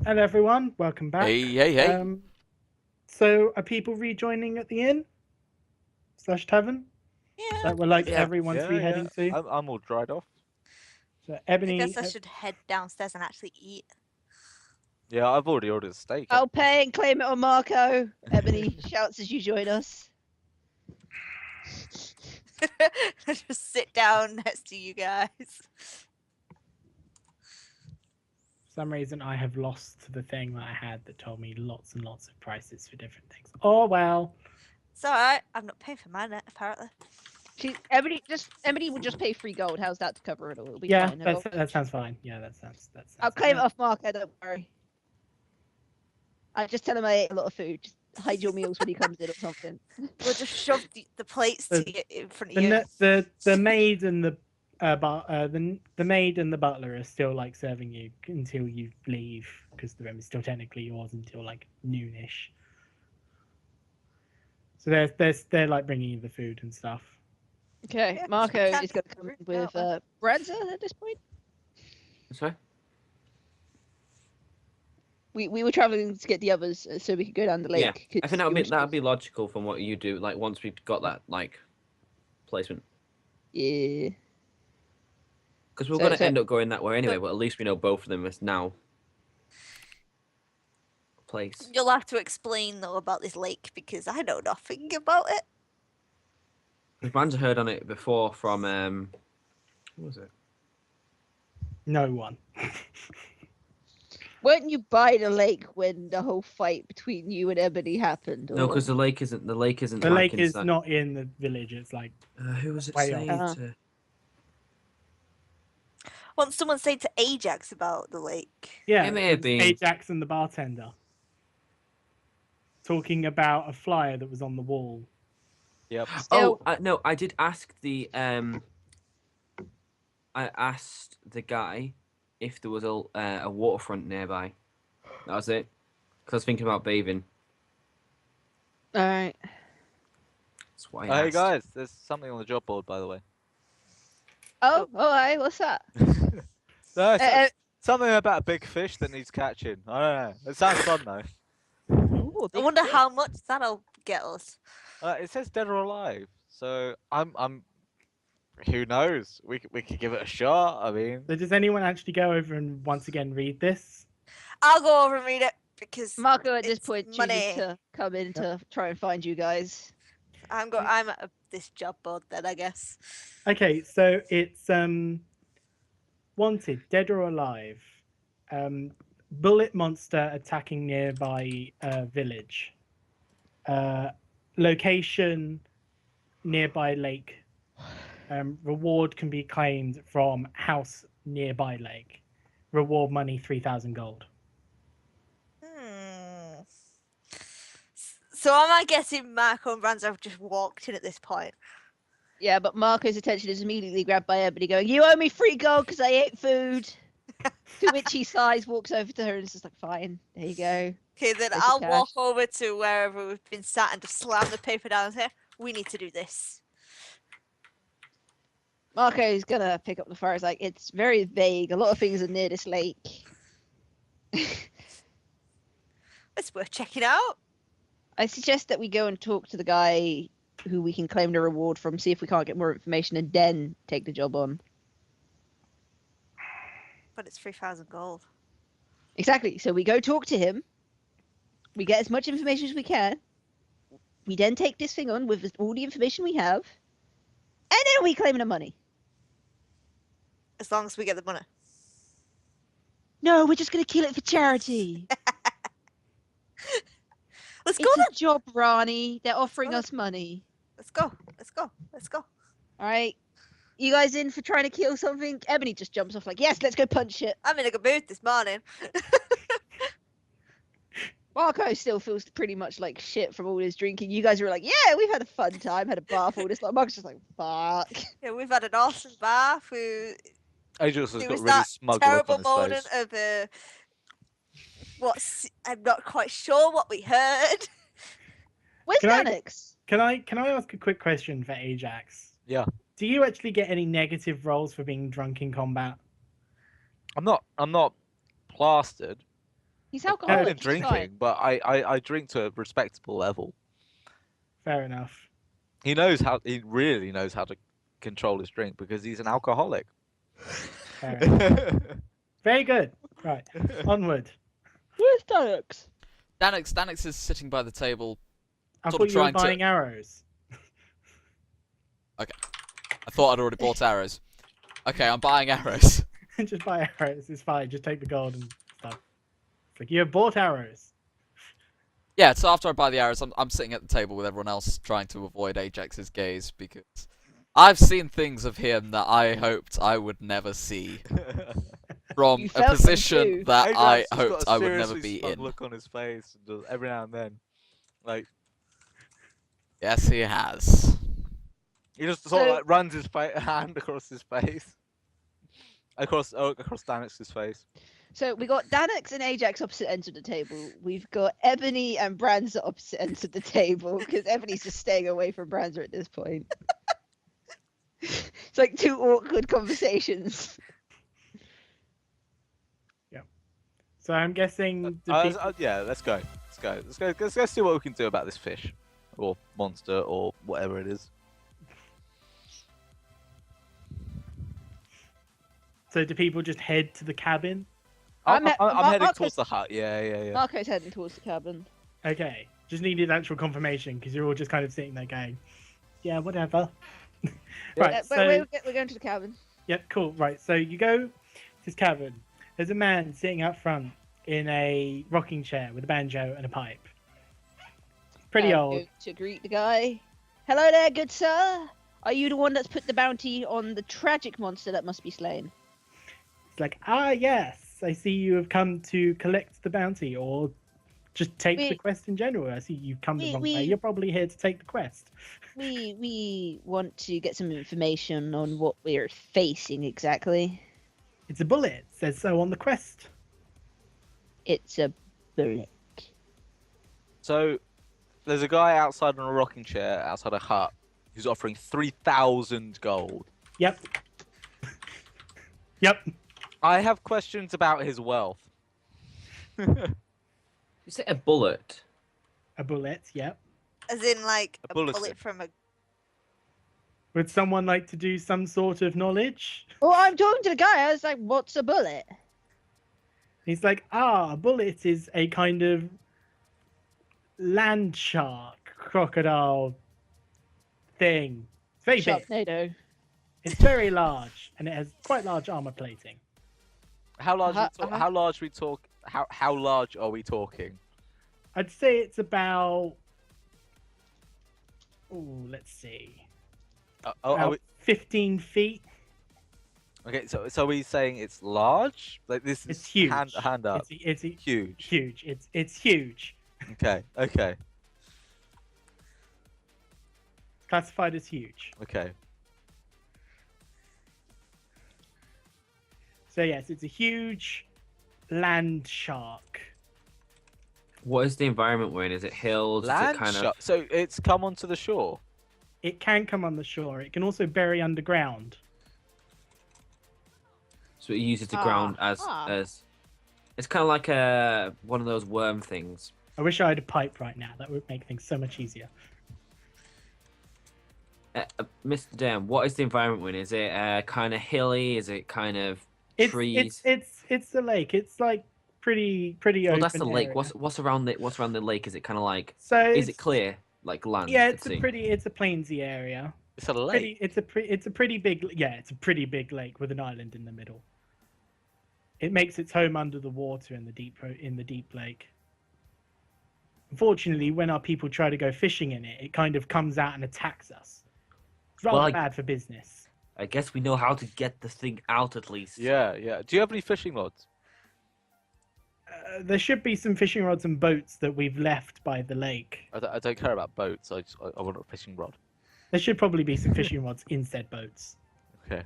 Hello, everyone. Welcome back. Hey. So, are people rejoining at the inn/tavern Yeah, that we're like Yeah. everyone's to be heading to? I'm all dried off. So, I Ebony, guess I should head downstairs and actually eat. Yeah, I've already ordered a steak. I'll pay and claim it on Marco. Ebony shouts as you join us. Just sit down next to you guys. for some reason, I have lost the thing that I had that told me lots and lots of prices for different things. Oh well. It's alright. I'm not paying for mine apparently. Ebony will just pay free gold. How's that to cover it all? It'll be Yeah, fine. that sounds fine. Yeah, that sounds. I'll claim it off Marco. Don't worry. I just tell him I ate a lot of food. Just hide your meals when he comes in or something. We'll just shove the plates to get in front of you. The maid and the maid and the butler are still like serving you until you leave because the room is still technically yours until like noonish. So they're like bringing you the food and stuff. Okay, Yeah, Marco we can't is going to get come fruit with without Branza at this point. Sorry? We were traveling to get the others so we could go down the Yeah. lake. I think that'd be logical from what you do. Like once we've got that like placement, Yeah. because we're So- gonna so- end up going that way anyway. But at least we know both of them is now place. You'll have to explain though about this lake because I know nothing about it. Man's heard on it before from what was it? No one. Weren't you by the lake when the whole fight between you and Ebony happened? No, or- because the lake isn't. The lake isn't. The like lake is inside. not in the village. It's like Who was it way saying? off. To... Once someone said to Ajax about the lake. yeah, It may have been. Ajax and the bartender talking about a flyer that was on the wall. Yep. Oh no! I did ask the I asked the guy if there was a waterfront nearby. That was it. Because I was thinking about bathing. All right. That's what I Hey asked. guys, there's something on the job board, by the way. Oh, all right. What's that? No, it's Uh, something about a big fish that needs catching. I don't know. It sounds fun though. Ooh, a I big wonder fish. how much that'll get us. It says dead or alive, so I'm. Who knows? We could give it a shot. I mean, So does anyone actually go over and once again read this? I'll go over and read it because Marco at this it's point chooses money. to come in to try and find you guys. I'm at this job board then I guess. Okay, so it's wanted, dead or alive. Bullet monster attacking nearby village. Location nearby lake. Reward can be claimed from house nearby lake. Reward money 3,000 gold. So am I guessing Marco and Brands have just walked in at this point? Yeah, but Marco's attention is immediately grabbed by Ebony going, "You owe me 3 gold because I ate food." To which he sighs, walks over to her and is just like, "Fine, there you go." Okay, then Take the I'll walk cash. over to wherever we've been sat and just slam the paper down here. We need to do this. Marco's gonna pick up the fire. He's like, "It's very vague. A lot of things are near this lake." It's worth checking out. I suggest that we go and talk to the guy who we can claim the reward from, see if we can't get more information, and then take the job on. But it's 3,000 gold. Exactly. So we go talk to him. We get as much information as we can. We then take this thing on with all the information we have, and then we claim the money. As long as we get the money. No, we're just gonna kill it for charity. Let's go It's then. a job, Ronnie. They're offering Oh. us money. Let's go. Let's go. Let's go. All right. You guys in for trying to kill something? Ebony just jumps off like, "Yes, let's go punch it." I'm in a good mood this morning. Marco still feels pretty much like shit from all his drinking. You guys were like, "Yeah, we've had a fun time, had a bath, all this." Like, Marco's just like, "Fuck." Yeah, we've had an awesome bath. Aegis has There got was really that smug look terrible on his moment face. of I'm not quite sure what we heard. Where's Can I- Danix? Can I ask a quick question for Ajax? Yeah. Do you actually get any negative rolls for being drunk in combat? I'm not plastered. He's I've alcoholic. been he's drinking, fine. but I drink to a respectable level. Fair enough. He really knows how to control his drink because he's an alcoholic. Fair enough. Very good. Right. Onward. Where's Danux? Danix is sitting by the table. I Sort of thought you were trying to- buying arrows. I thought I'd already bought arrows. Okay, I'm buying arrows. Just buy arrows. It's fine. Just take the gold and stuff. It's like you have bought arrows. Yeah, so after I buy the arrows, I'm sitting at the table with everyone else trying to avoid Ajax's gaze because I've seen things of him that I hoped I would never see from You a felt them position too. that Ajax I has got hoped a I would never seriously be smug in. look on his face every now and then. Like Yes, he has. he just sort of So- like runs his hand across his face. Across Danix's face. So we got Danux and Ajax opposite ends of the table. We've got Ebony and Brands at opposite ends of the table because Ebony's just staying away from Brands at this point. It's like two awkward conversations. So I'm guessing the Yeah, let's go. Let's go see what we can do about this fish, or monster, or whatever it is. So do people just head to the cabin? I'm heading Marco's- towards the hut. Yeah. Marco's heading towards the cabin. Okay. Just needed actual confirmation because you're all just kind of sitting there going, yeah, whatever. Right. But So we're going to the cabin. yep, cool. Right. So you go to this cabin. There's a man sitting up front in a rocking chair with a banjo and a pipe. Pretty old. Go to greet the guy. Hello there, good sir. Are you the one that's put the bounty on the tragic monster that must be slain? It's like, ah, yes. I see you have come to collect the bounty or just take the We- quest in general. I see you've come the we- wrong we- way. You're probably here to take the quest. We want to get some information on what we're facing exactly. It's a bullet. It says so on the quest. It's a bullet. So there's a guy outside on a rocking chair outside a hut who's offering 3,000 gold. Yep. Yep. I have questions about his wealth. You say a bullet? A bullet. Yep. As in, like, A a bulletin. bullet from a. Would someone like to do some sort of knowledge? Well, I'm talking to the guy. I was like, what's a bullet? He's like, a bullet is a kind of land shark crocodile thing. It's very big. Sharknado. It's very large, and it has quite large armor plating. How large? Uh-huh. How large we talk? How large are we talking? I'd say it's about. Ooh, let's see. Are About we, 15 feet. okay, so are we saying it's large? Like this is It's huge. hand up. It's Huge. huge. It's huge. Okay. It's classified as huge. Okay. So yes, it's a huge land shark. What is the environment we're in? Is it hills? Is it Land kind shark. So it's come onto the shore. It can come on the shore. It can also bury underground. So it uses the ground as Ah. as. It's kind of like one of those worm things. I wish I had a pipe right now. That would make things so much easier. Mr. Dan, what is the environment we're in? Is it kind of hilly? Is it kind of trees? It's the lake. It's like pretty Well, open. that's the lake. area. What's around the lake? Is it kind of like? So Is it it's- clear like land? Yeah, to it's see? a plainsy area. It's a lake. It's a pretty big. Yeah, it's a pretty big lake with an island in the middle. It makes its home under the water in the deep lake. Unfortunately, when our people try to go fishing in it, it kind of comes out and attacks us. It's rather Well, bad for business. I guess we know how to get the thing out at least. Yeah. Do you have any fishing rods? There should be some fishing rods and boats that we've left by the lake. I don't care about boats. I want a fishing rod. There should probably be some fishing rods in said boats. Okay.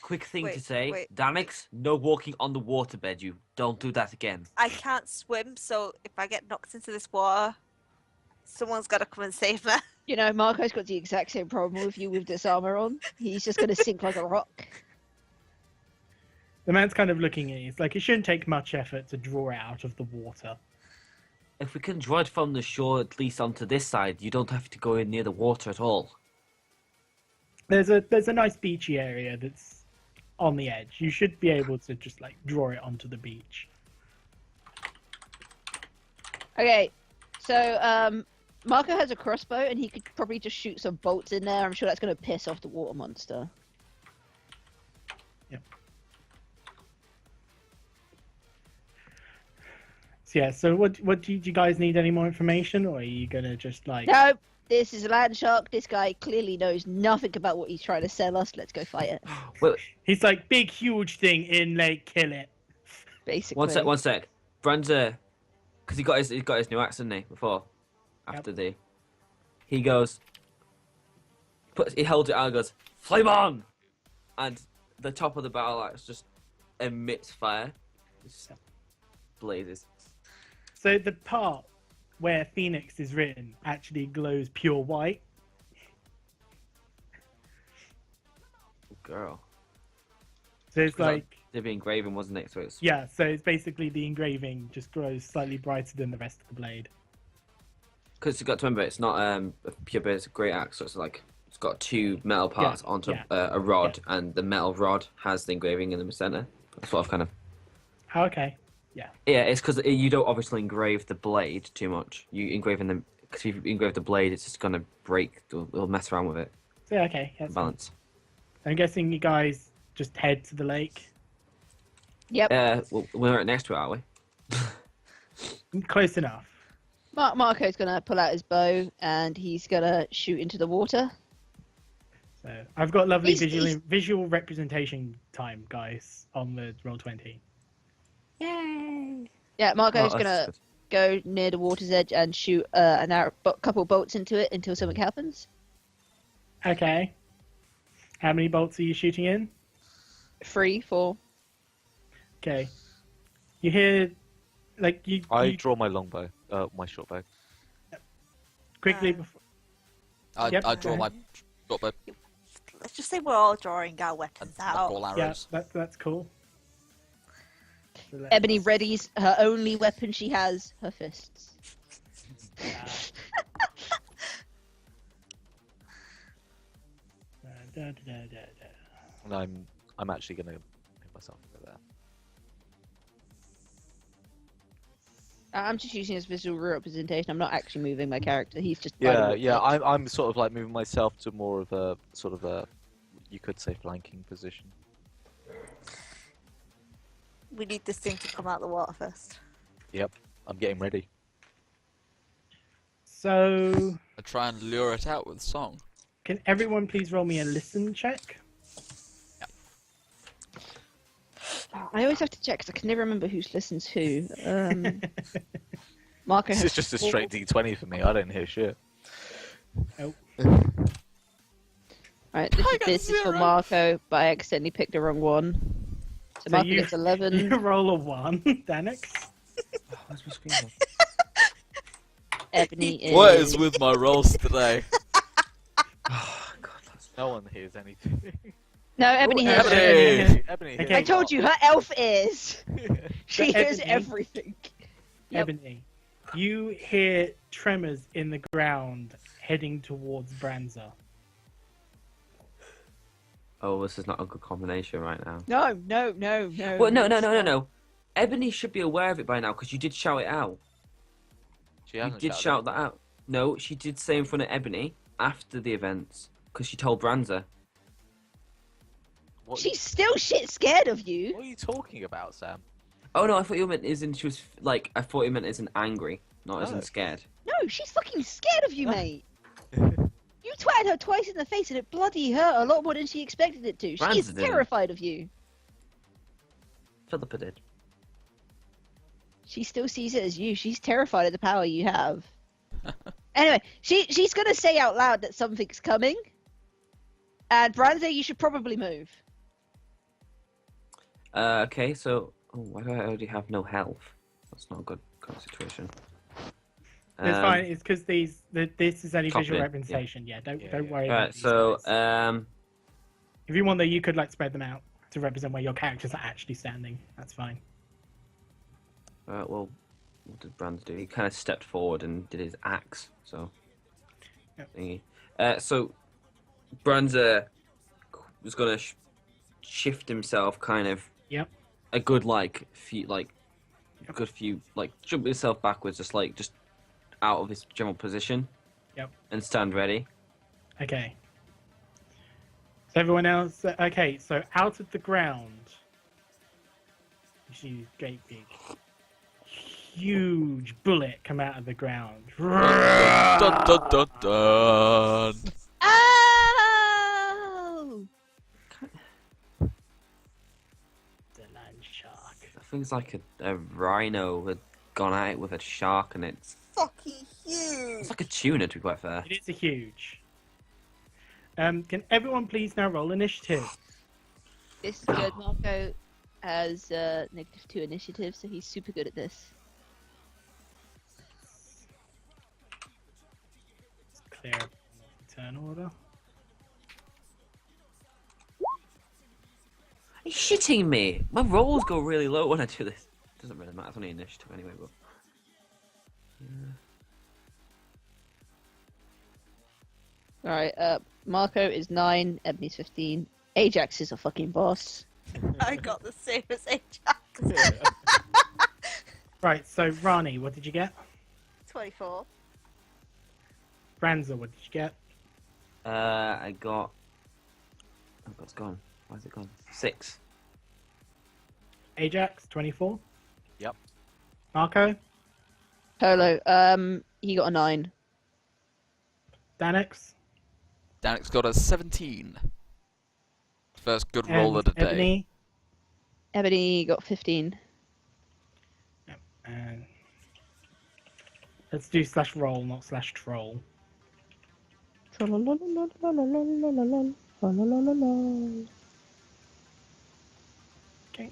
Quick thing to Wait, say, wait. Danix, no walking on the waterbed. You don't do that again. I can't swim, so if I get knocked into this water, someone's got to come and save me. You know, Marco's got the exact same problem with you with this armor on. He's just going to sink like a rock. The man's kind of looking at you. It's like it shouldn't take much effort to draw it out of the water. If we can draw it from the shore at least onto this side, you don't have to go in near the water at all. There's a nice beachy area that's on the edge. You should be able to just like draw it onto the beach. Okay, so Marco has a crossbow, and he could probably just shoot some bolts in there. I'm sure that's going to piss off the water monster. Yep. So yeah. So what do you guys need any more information, or are you gonna just like? No, this is a land shark. This guy clearly knows nothing about what he's trying to sell us. Let's go fight it. Well, He's like big, huge thing in Lake, kill it. Basically. one sec. Branza, because he got his new axe, didn't he? Before, after he goes, he holds it out and goes, flame on, and the top of the battle axe just emits fire, just blazes. So the part where Phoenix is written actually glows pure white. Oh, girl. So it's like, They'd be engraving, wasn't it? So it's yeah, so it's basically the engraving just glows slightly brighter than the rest of the blade. because you got to remember it's not a pure bit. It's a great axe, so it's like it's got two metal parts onto a rod, and the metal rod has the engraving in the center. That's what I've kind of. Oh, okay. Yeah, it's because you don't obviously engrave the blade too much. You engrave in them because if you engrave the blade, it's just gonna break. It'll mess around with it. So yeah, okay. That's fine. Balance. I'm guessing you guys just head to the lake. Yep. Well, we're right next to it, are we? Close enough. Marco's gonna pull out his bow and he's gonna shoot into the water. So I've got lovely He's- visual representation time, guys, on the Roll20. Yay! Yeah, Marco's Oh, that's gonna good. go near the water's edge and shoot couple bolts into it until something happens. Okay. How many bolts are you shooting in? 3, 4. Okay. You hear, like you. I you draw my longbow, my short bow. quickly before. Yep, I draw okay. my short bow Let's just say we're all drawing our and weapons knock out. all Yeah, arrows. that's cool. So let's- Ebony readies her only weapon she has, her fists. Da, da, da, da, da. And I'm actually gonna pick myself over there. I'm just using this visual representation. I'm not actually moving my character. He's just. Yeah. I'm sort of like moving myself to more of a sort of a, you could say, flanking position. We need this thing to come out of the water first. Yep, I'm getting ready. So, I try and lure it out with song. can everyone please roll me a listen check? I always have to check because I can never remember who listens who. Marco This has is just a straight D20 for me. I don't hear shit. Right, I got this is for 0. Marco, but I accidentally picked the wrong one. So Marco gets 11. You roll a 1, Danix. Where's my screen? Ebony is. What is with my rolls today? Oh God, that's No one hears anything. No, Ebony hears. Ebony! Ebony Okay. hears I told you, her elf ears. She So hears Ebony- everything. Yep. Ebony, you hear tremors in the ground heading towards Branza. Oh, this is not a good combination right now. No. Well, no. Ebony should be aware of it by now because you did shout it out. She You hasn't did shouted shout that out. No, she did say in front of Ebony after the events because she told Branza. What, She's still shit scared of you. what are you talking about, Sam? Oh no, I thought you meant as in she was like. I thought you meant as in angry, not as Oh. in scared. No, she's fucking scared of you, mate. You twatted her twice in the face and it bloody hurt a lot more than she expected it to. She is Branza didn't. terrified of you. Philippa did. She still sees it as you. She's terrified of the power you have. Anyway, she's gonna say out loud that something's coming. And Branza, you should probably move. Okay, so why do I already have no health? That's not a good kind of situation. It's fine. It's because this is only Copy, visual yeah. representation. Yeah, don't Yeah. worry. Alright, about these so guys. If you want, though, you could like spread them out. to represent where your characters are actually standing. That's fine. Well, what did Brands do? He kind of stepped forward and did his axe. So, Yep. thingy. So Brands was gonna shift himself, kind of. Yep. A good few jump himself backwards, just out of his general position. Yep. And stand ready. Okay. So everyone else, okay. So out of the ground, you see great big, huge bullet come out of the ground. Dun, dun, dun, dun. Oh! The land shark. That thing's like a rhino had gone at it with a shark, and it's Fucking huge. like a tuna, to be quite fair. It is a huge. Can everyone please now roll initiative? This is good. Marco has -2 initiative, so he's super good at this. Let's clear up the turn order. Are you shitting me? My rolls go really low when I do this. Doesn't really matter. It's only initiative anyway, but. Yeah. Alright, Marco is 9, Ebony's 15. Ajax is a fucking boss. I got the same as Ajax. Right, so Rani, what did you get? 24. Branza, what did you get? I got. Oh, it's gone. Why is it gone? 6. Ajax, 24. Yep. Marco, Polo, he got a 9. Danix, Danik's got a 17. First good roll of the day. Ebony. Ebony got 15. And let's do /roll, not /troll. Okay.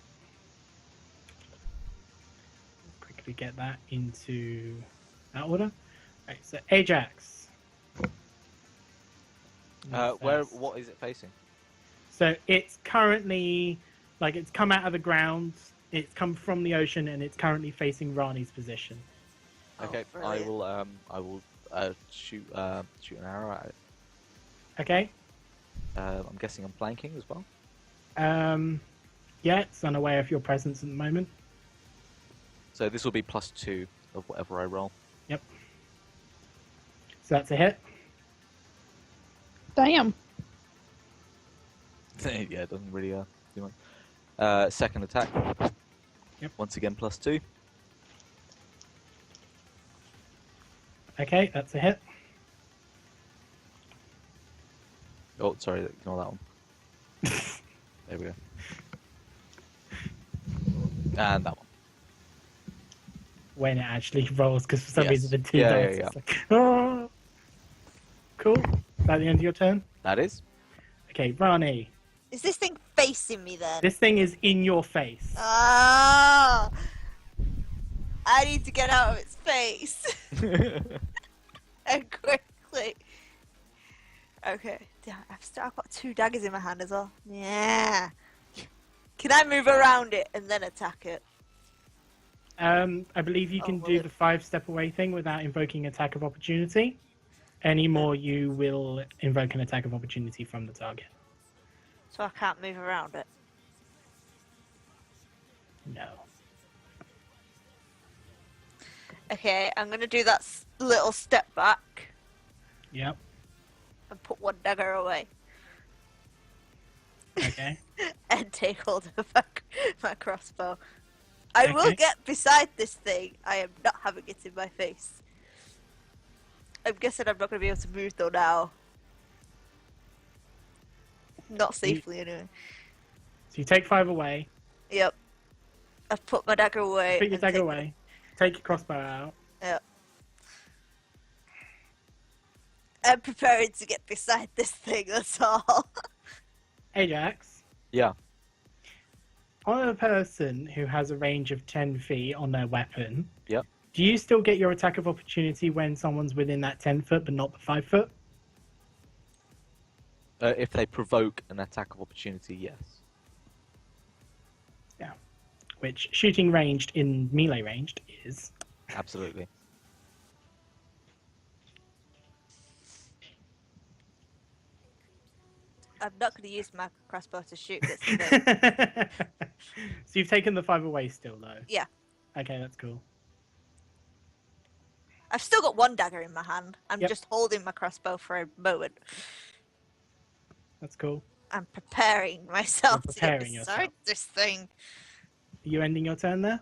Quickly get that into that order. Right, so Ajax. What is it facing? So it's currently, it's come out of the ground, it's come from the ocean, and it's currently facing Rani's position. Okay, I will shoot an arrow at it. Okay? I'm guessing I'm flanking as well. Yeah, it's unaware of your presence at the moment. So this will be +2 of whatever I roll. Yep. So that's a hit. Damn. Yeah, it doesn't really do much. Second attack. Yep. Once again +2. Okay, that's a hit. Oh, sorry, ignore that one. There we go. And that one. When it actually rolls, because for some Yes. reason the two Yeah, dice. yeah, It's like, oh! Cool. Is that the end of your turn? That is. Okay, Rani. Is this thing facing me then? This thing is in your face. Ah! I need to get out of its face. And quickly. Okay. Damn, I've got 2 daggers in my hand as well. Yeah. Can I move around it and then attack it? I believe you can do the 5-step away thing without invoking attack of opportunity. Any more, you will invoke an attack of opportunity from the target. So I can't move around it. No. Okay, I'm gonna do that little step back Yep. and put 1 dagger away Okay. and take hold of my crossbow. I will Okay. get beside this thing. I am not having it in my face. I'm guessing I'm not gonna be able to move though now. Not safely anyway. So you take 5 away. Yep. I've put my dagger away. Put your and dagger taken- away. Take your crossbow out. Yep. I'm preparing to get beside this thing, that's all. Ajax. Yeah. On a person who has a range of 10 feet on their weapon, Yep. do you still get your attack of opportunity when someone's within that 10 foot but not the 5 foot? If they provoke an attack of opportunity, yes. Which shooting ranged in melee ranged is. Absolutely. I'm not going to use my crossbow to shoot this thing. So you've taken the 5 away still, though? Yeah. Okay, that's cool. I've still got one dagger in my hand. I'm Yep. just holding my crossbow for a moment. That's cool. I'm preparing myself You're to preparing get yourself. beside this thing. Are you ending your turn there?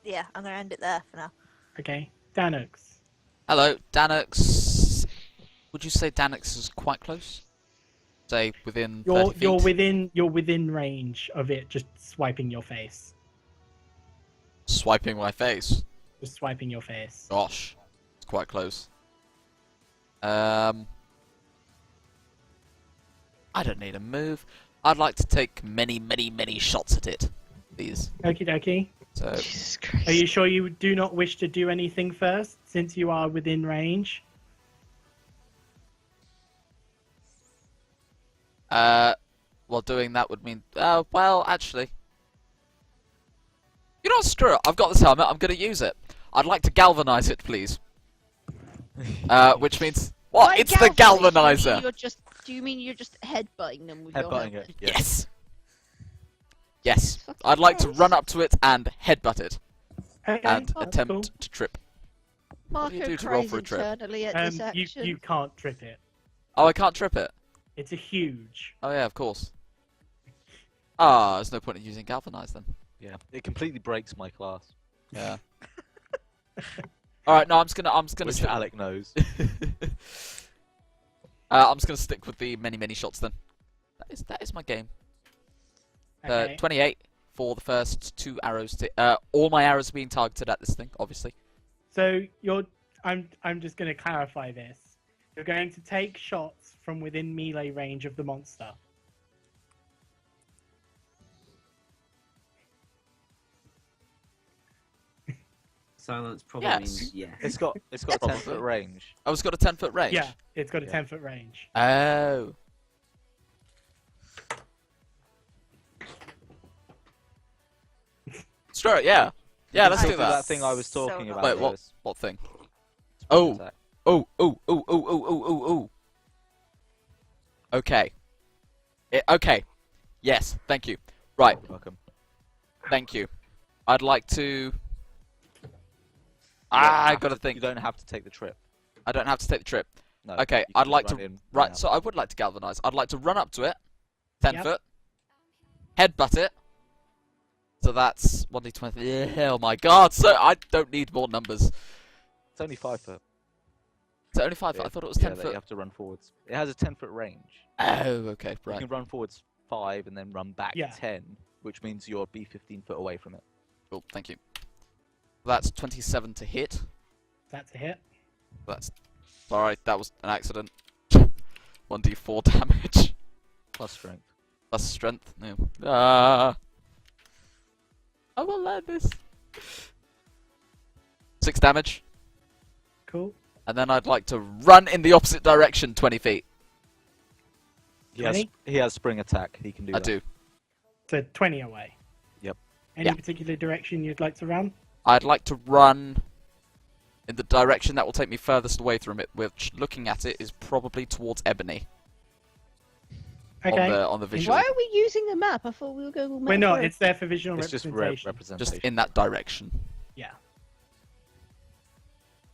Yeah, I'm going to end it there for now. Okay. Danux. Hello, Danux. Would you say Danux is quite close? Say within 30 feet? You're within range of it just swiping your face. Swiping my face. Just swiping your face. Gosh, it's quite close. I don't need a move. I'd like to take many, many, many shots at it, please. Okie dokie. So, Jesus Christ. Are you sure you do not wish to do anything first, since you are within range? well, doing that would mean. Well, actually, you know what? Screw it. I've got this helmet. I'm gonna use it. I'd like to galvanize it, please. Which means what? By It's the galvanize, galvanizer. Do you mean you're just headbutting them with your Headbutting helmet? it. Yeah. Yes. Yes. Fucking I'd like to gross. run up to it and headbutt it Okay, and that's attempt cool. to trip. What do you Marco do to roll cries for a trip? internally at this You action. you can't trip it. Oh, I can't trip it. It's a huge. Oh yeah, of course. Ah, there's no point in using galvanize then. Yeah. It completely breaks my class, Yeah. All right, no, I'm just gonna which stick. Alec knows. I'm just gonna stick with the many shots then. That is my game. Okay. 28 for the first 2 arrows. All my arrows are being targeted at this thing, obviously. So I'm just going to clarify this. You're going to take shots from within melee range of the monster. Silence probably Yes. means yes. It's got a 10-foot range. Oh, it's got a 10-foot range. Yeah, it's got a Yeah. 10-foot range. Oh. Screw it, yeah. Yeah, let's Still do that. That thing I was So talking not about. Wait, Lewis. what thing? Spring Oh. attack. Oh. Okay. Okay. Yes, thank you. Right, Welcome. thank you. I'd like to... You don't I have gotta to- think. You don't have to take the trip. I don't have to take the trip. No. Okay, you I'd can like run to... in, run Right, out. so I would like to galvanize. I'd like to run up to it. 10 Yep. foot. Headbutt it. So that's 1d20. Oh my god, so I don't need more numbers. It's only 5 foot. Is it only 5 foot? I thought it was 10 that foot. You have to run forwards. It has a 10-foot range. Oh, okay, You right. can run forwards 5 and then run back Yeah. 10, which means you'll be 15 foot away from it. Cool, thank you. That's 27 to hit. That's a hit. That's... Sorry, that was an accident. 1d4 damage. Plus strength. Plus strength. No. I will learn this. 6 damage. Cool. And then I'd like to run in the opposite direction 20 feet. He has spring attack. He can do I that. do. So 20 away. Yep. Any Yeah. particular direction you'd like to run? I'd like to run in the direction that will take me furthest away from it, which, looking at it, is probably towards Ebony. Okay. On the visual. Why are we using the map? I thought we were going. We're not. It's there for visual It's just representation. representation. Just in that direction. Yeah.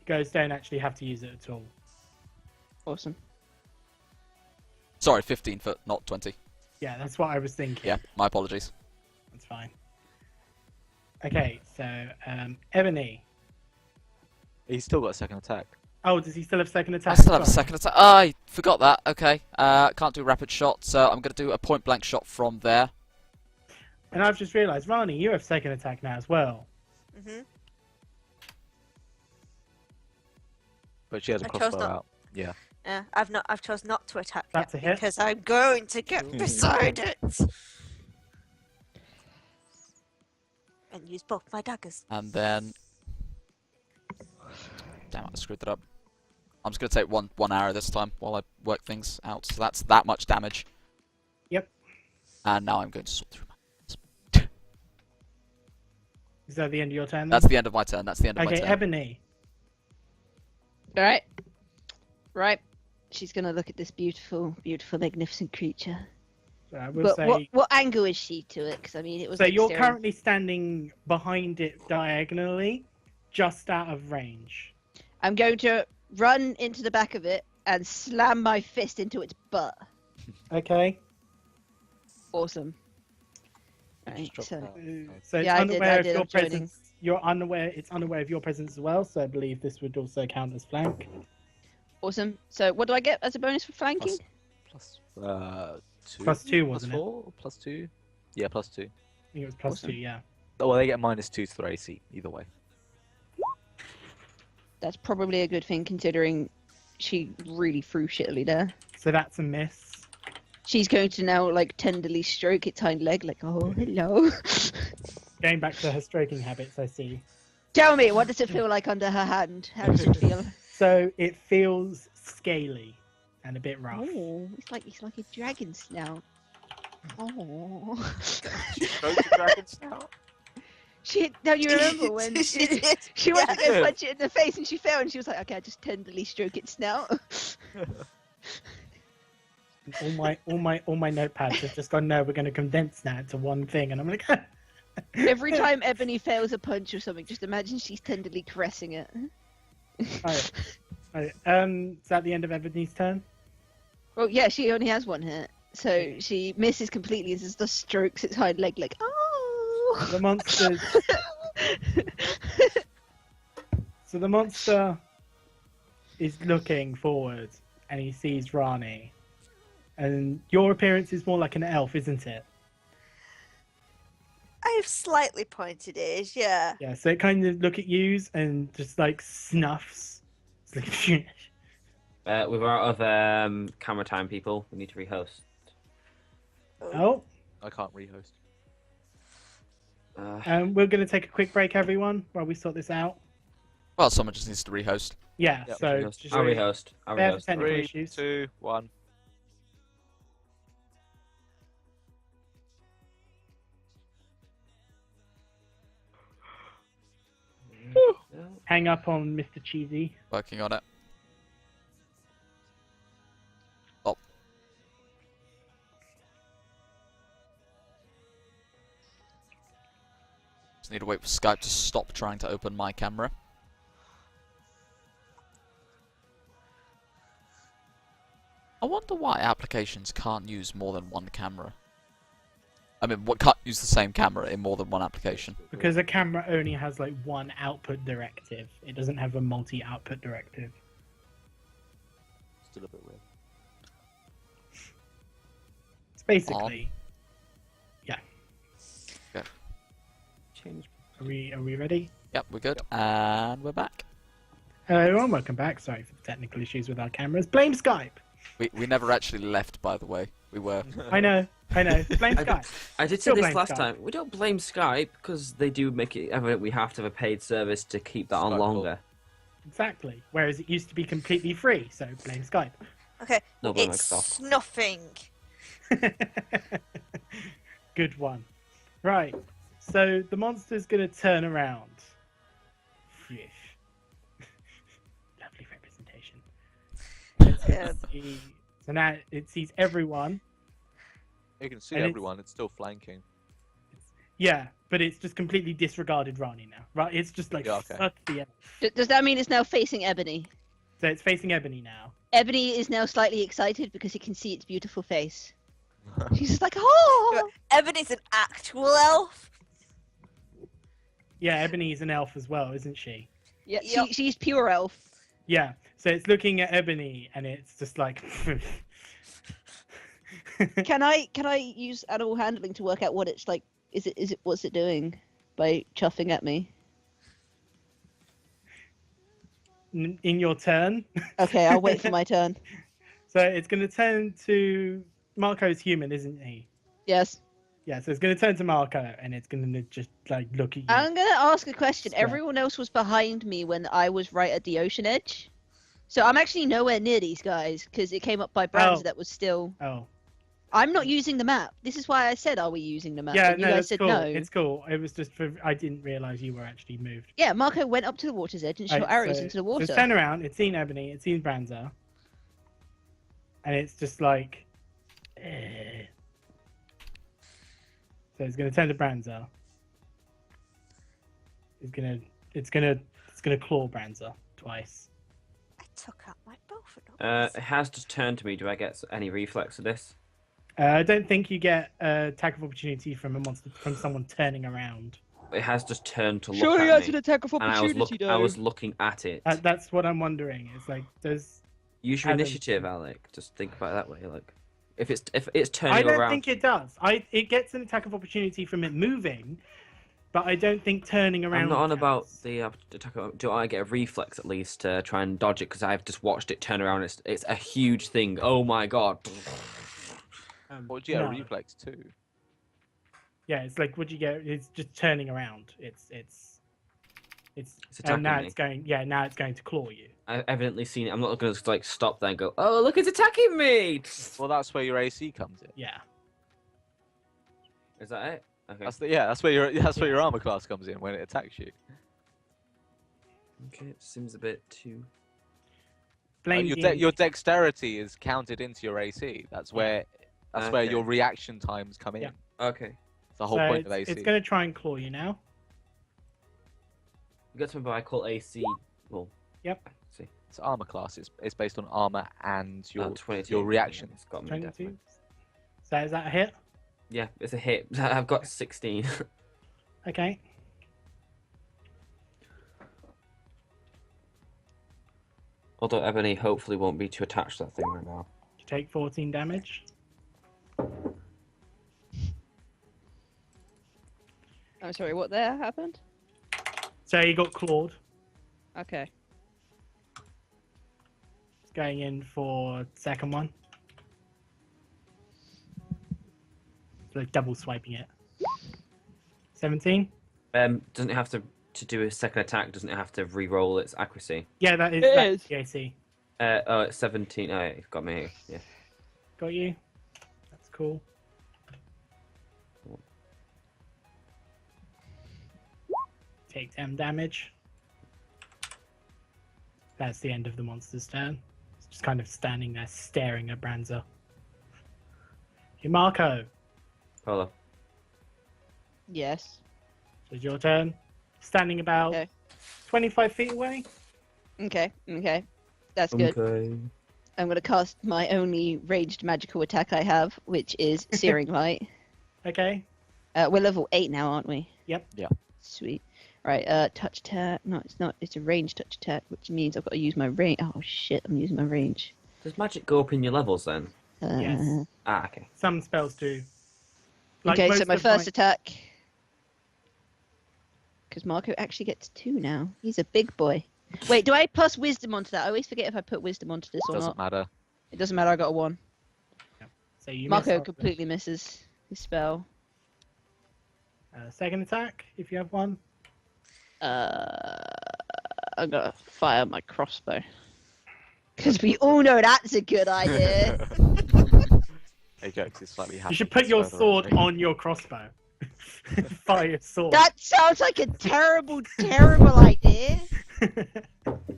Ghosts don't actually have to use it at all. Awesome. Sorry, 15 foot, not 20. Yeah, that's what I was thinking. Yeah, my apologies. That's fine. Okay, so Ebony. He's still got a second attack. Oh, does he still have second attack? I still have a Sorry. second attack. Oh, I forgot that. Okay. Can't do rapid shot, so I'm going to do a point blank shot from there. And I've just realised, Rani, you have second attack now as well. Mhm. But she has a I chose crossbow not- out. Yeah. Yeah, I've chosen not to attack That's yet a hit. because I'm going to get beside it and use both my daggers. And then... Damn it, I screwed that up. I'm just going to take one arrow this time while I work things out. So that's that much damage. Yep. And now I'm going to sort through my... Is that the end of your turn? Then? That's the end of my turn. That's the end of my Okay, turn. Ebony. All right. Right. She's gonna look at this beautiful, beautiful, magnificent creature. So I will But say. what angle is she to it? Because I mean, it was So like you're staring- currently standing behind it diagonally, just out of range. I'm going to run into the back of it and slam my fist into its butt. Okay. Awesome. Right, Just so drop So it's Yeah, I unaware did, of your I'm joining. presence. You're unaware. It's unaware of your presence as well. So I believe this would also count as flank. awesome. So what do I get as a bonus for flanking? Plus 2. +2, Plus wasn't it? 4? Plus 2? Yeah, plus 2. I think it was +2. Awesome. Yeah. Oh, well, they get -2 to their AC, either way. That's probably a good thing considering she really threw shittily there. So that's a miss. She's going to now like tenderly stroke its hind leg, like, oh hello. Going back to her stroking habits, I see. Tell me, what does it feel like under her hand? How does it feel? So it feels scaly and a bit rough. Oh, it's like a dragon snout. Oh. She stroked the dragon snout. Don't you remember when She did, she went to yeah. go punch it in the face and she fell and she was like, okay, I just tenderly stroke its snout. All my notepads have just gone. No, we're going to condense that to one thing, and I'm like. Every time Ebony fails a punch or something, just imagine she's tenderly caressing it. Alright. Is that the end of Ebony's turn? Well, yeah, she only has one hit, so she misses completely and just strokes its hind leg like, oh. The monster. So the monster is looking forward, and he sees Rani. And your appearance is more like an elf, isn't it? I've slightly pointed ears, yeah. Yeah. So it kind of look at you and just like snuffs. It's like, We're out of camera time, people. We need to rehost. oh. I can't rehost. We're going to take a quick break, everyone, while we sort this out. Well, someone just needs to rehost. Yeah. Yep, So Rehost. I'll rehost. I'll Bear for rehost. technical 3, issues. 2, 1. Hang up on Mr. Cheesy. Working on it. Oh. Just need to wait for Skype to stop trying to open my camera. I wonder why applications can't use more than one camera. I mean, what can't use the same camera in more than one application? Because a camera only has like one output directive. It doesn't have a multi-output directive. Still a bit weird. It's basically. Change. Are we ready? Yep, we're good. And we're back. Hello everyone, welcome back. Sorry for the technical issues with our cameras. Blame Skype. We never actually left, by the way. We were. I know. Blame Skype. I did say Still this blame last Skype. time. We don't blame Skype because they do make it evident we have to have a paid service to keep that on Skype longer. Exactly. Whereas it used to be completely free, so blame Skype. Okay, No, blame it's Microsoft. snuffing. Good one. Right. So the monster's gonna turn around. Phew. Lovely representation. It's gonna Yeah. see- So now it sees everyone. You can see And everyone, it's still flanking. Yeah, but it's just completely disregarded Rani now. Right? It's just like Yeah, okay. fuck the elf. Does that mean it's now facing Ebony? So it's facing Ebony now. Ebony is now slightly excited because he can see its beautiful face. She's just like, oh! Ebony's an actual elf. Yeah, Ebony's an elf as well, isn't she? Yeah, Yep. she's pure elf. Yeah. So it's looking at Ebony and it's just like Can I use animal handling to work out what it's like? Is it what's it doing by chuffing at me? in your turn. Okay, I'll wait for my turn. So it's going to turn to Marco's human, isn't he? Yes. Yeah, so it's going to turn to Marco and it's going to just like look at you. I'm gonna ask a question. Square. Everyone else was behind me when I was right at the ocean edge, so I'm actually nowhere near these guys because it came up by Brands Oh. that was still. Oh. I'm not using the map. This is why I said, "Are we using the map?" Yeah, And you no, guys that's said cool. no. It's cool. It was just for I didn't realize you were actually moved. Yeah, Marco went up to the water's edge and shot Right, arrows so- into the So water. it's turned around. It's seen Ebony. It's seen Branza. And it's just like. eh. So it's gonna turn to Branza. It's gonna claw Branza twice. I took out my bow for no It reason. has just turned to me. Do I get any reflex of this? I don't think you get attack of opportunity from someone turning around. It has just turned to look Surely at that's me. an attack of And opportunity, I was looking at it. That's what I'm wondering. It's like does Use your Adam- initiative, Alec. Just think about it that way. Like, if it's turning I don't around. think it does. It gets an attack of opportunity from it moving, but I don't think turning around. I'm not on about counts. the attack. Do I get a reflex at least to try and dodge it? Because I've just watched it turn around. It's a huge thing. Oh my god. What would you get No. a reflex too? Yeah, it's like what you get. It's just turning around. It's attacking now me. it's going. Yeah, now it's going to claw you. I've evidently seen it. I'm not going to like stop there and go, oh look, it's attacking me. Well, that's where your AC comes in. Yeah. Is that it? Okay. That's where your armor class comes in when it attacks you. Okay, it seems a bit too. Blame Your dexterity is counted into your AC. That's where Okay. your reaction times come in. Yeah. Okay. It's the whole So point of AC. it's going to try and claw you now. You got to remember I call AC. Well. Yep. See. It's armor class. It's based on armor and your 22. your reaction. It's got me 22. definitely. So is that a hit? Yeah, it's a hit. I've got 16. Okay. Although Ebony hopefully won't be too attached to that thing right now. You take 14 damage. I'm sorry, what there happened? So you got clawed. Okay. It's going in for second one. So double swiping it. 17. Doesn't it have to do a second attack? Doesn't it have to re-roll its accuracy? Yeah, that's is. the AC. Oh, it's 17. Oh, you've got me. Yeah. Got you. That's cool. Take 10 damage. That's the end of the monster's turn. It's just kind of standing there staring at Branza. Okay, Marco. Polo. Yes. So it's your turn. Standing about Okay. 25 feet away. Okay. That's good. Okay. I'm gonna cast my only ranged magical attack I have, which is Searing Light. Okay. We're level 8 now, aren't we? Yep. Yeah. Sweet. Right, touch attack. No, it's not. It's a ranged touch attack, which means I've got to use my range. Oh shit, I'm using my range. Does magic go up in your levels then? Yes. Ah, okay. Some spells do. Like Okay, most so my of first attack. Because Marco actually gets 2 now. He's a big boy. Wait, do I plus wisdom onto that? I always forget if I put wisdom onto this or Doesn't not. matter. It doesn't matter, I got a 1. So you miss Marco off completely misses his spell. second attack, if you have one. I'm gonna fire my crossbow. Because we all know that's a good idea. Ajax is slightly happy. You should put your further sword away. on your crossbow. Fire your sword. That sounds like a terrible, terrible idea.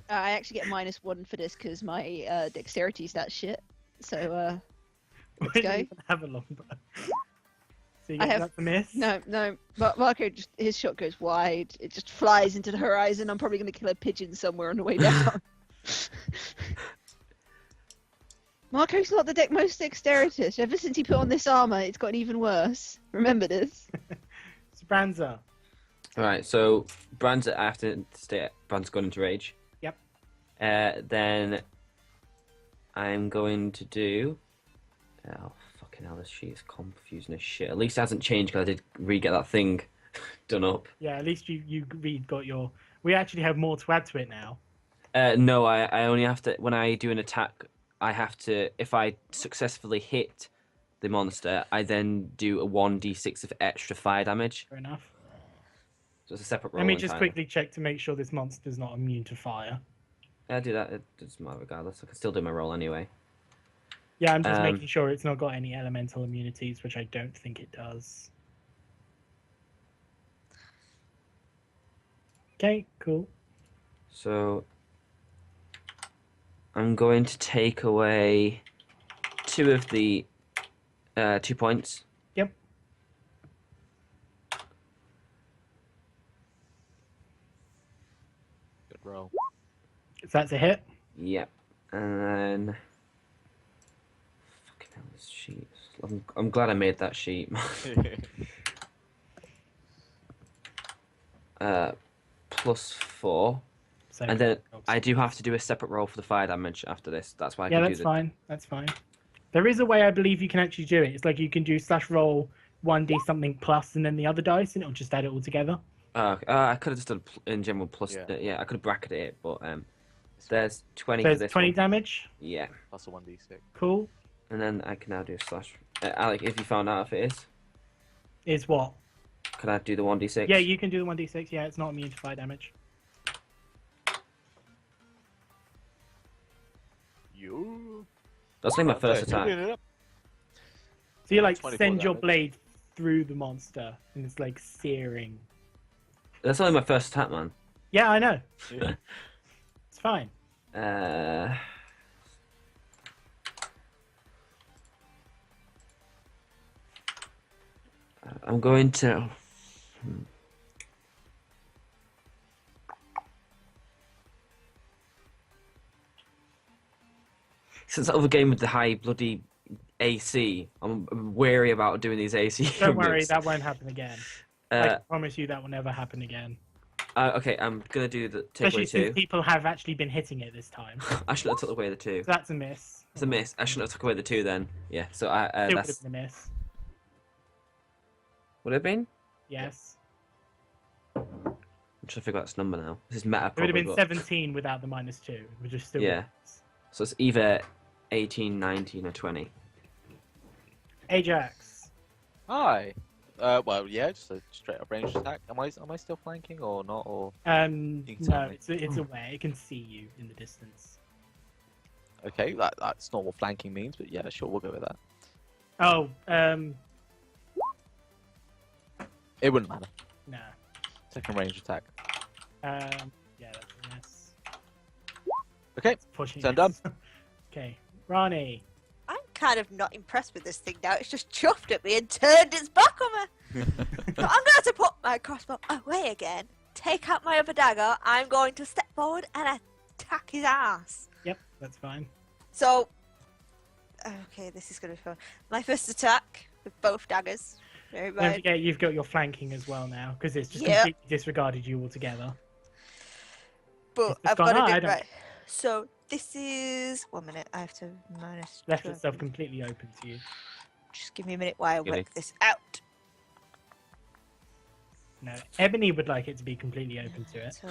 I actually get -1 for this because my dexterity's that shit. So, let's go. You have a longbow. So you I get have- that to miss. No. Marco, his shot goes wide. It just flies into the horizon. I'm probably going to kill a pigeon somewhere on the way down. Marco's not the most dexterous. Ever since he put on this armor, it's gotten even worse. Remember this. It's Branza. Alright, so Bran's I have to stay. Bran's gone into rage. Yep. Then I'm going to do. Oh fucking hell! This sheet is confusing as shit. At least it hasn't changed because I did re-get that thing done up. Yeah, at least you got your. We actually have more to add to it now. No, I only have to when I do an attack. I have to if I successfully hit the monster, I then do a 1d6 of extra fire damage. Fair enough. So it's a separate roll. Let me just quickly check to make sure this monster's not immune to fire. I do that. It doesn't matter regardless. I can still do my roll anyway. Yeah, I'm just Um, making sure it's not got any elemental immunities, which I don't think it does. Okay, cool. So I'm going to take away 2 of the 2 points. Yep. Good roll. So that's a hit. Yep. And then fucking hell, this sheet. I'm glad I made that sheet. +4. So And then I do have to do a separate roll for the fire damage after this. That's why I yeah, can that's do the. fine. That's fine. There is a way I believe you can actually do it. It's like you can do /roll 1d something plus and then the other dice, and it'll just add it all together. Okay. I could have just done in general plus. Yeah. Yeah, I could have bracketed it, but there's 20 So for it's this 20 one. damage. Yeah, Plus a 1d6. Cool. and then I can now do slash. Alec, if you found out if it is, Is what? can I do the 1d6? Yeah, you can do the 1d6. Yeah, it's not immune to fire damage. You. That's like my first attack. So you like 24 send your damage. blade through the monster, and it's like searing. That's only my first attack, man. Yeah, I know. Yeah. It's fine. I'm going to. Since that other game with the high bloody AC, I'm wary about doing these AC. Don't worry, moves. that won't happen again. I Uh, can promise you that will never happen again. okay, I'm gonna do the take Especially away since 2. people have actually been hitting it this time. So I should have took away the 2. that's a miss. It's a miss. I shouldn't have took away the 2 then. Yeah, so It would have that's been a miss. would it have been? Yes. I'm trying to figure out this number now. This is meta. It would have Probably, been but- 17 without the -2, which is still Yeah. So it's either 18, 19, or 20. Ajax. Hi. Well, yeah, just a straight up ranged attack. Am I still flanking or not? Or You can tell No, me. it's aware. It can see you in the distance. okay, that's not what flanking means, but yeah, sure, we'll go with that. Oh, It wouldn't matter. no. Second ranged attack. Yeah, that's a miss. Okay, Pushing so I'm done. Okay, Rani. I'm kind of not impressed with this thing now. It's just chuffed at me and turned its back on me. So I'm going to put my crossbow away again, take out my other dagger. I'm going to step forward and attack his ass. Yep, that's fine. So, okay, this is going to be fun. My first attack with both daggers. Very Don't right. forget you've got your flanking as well now, because it's just Yep. completely disregarded you altogether. But It's just I've gone, got "Ah, to I do don't-" right. So this is 1 minute. I have to minus. Left 12. itself completely open to you. Just give me a minute while I Really? work this out. No, Ebony would like it to be completely open to it. So,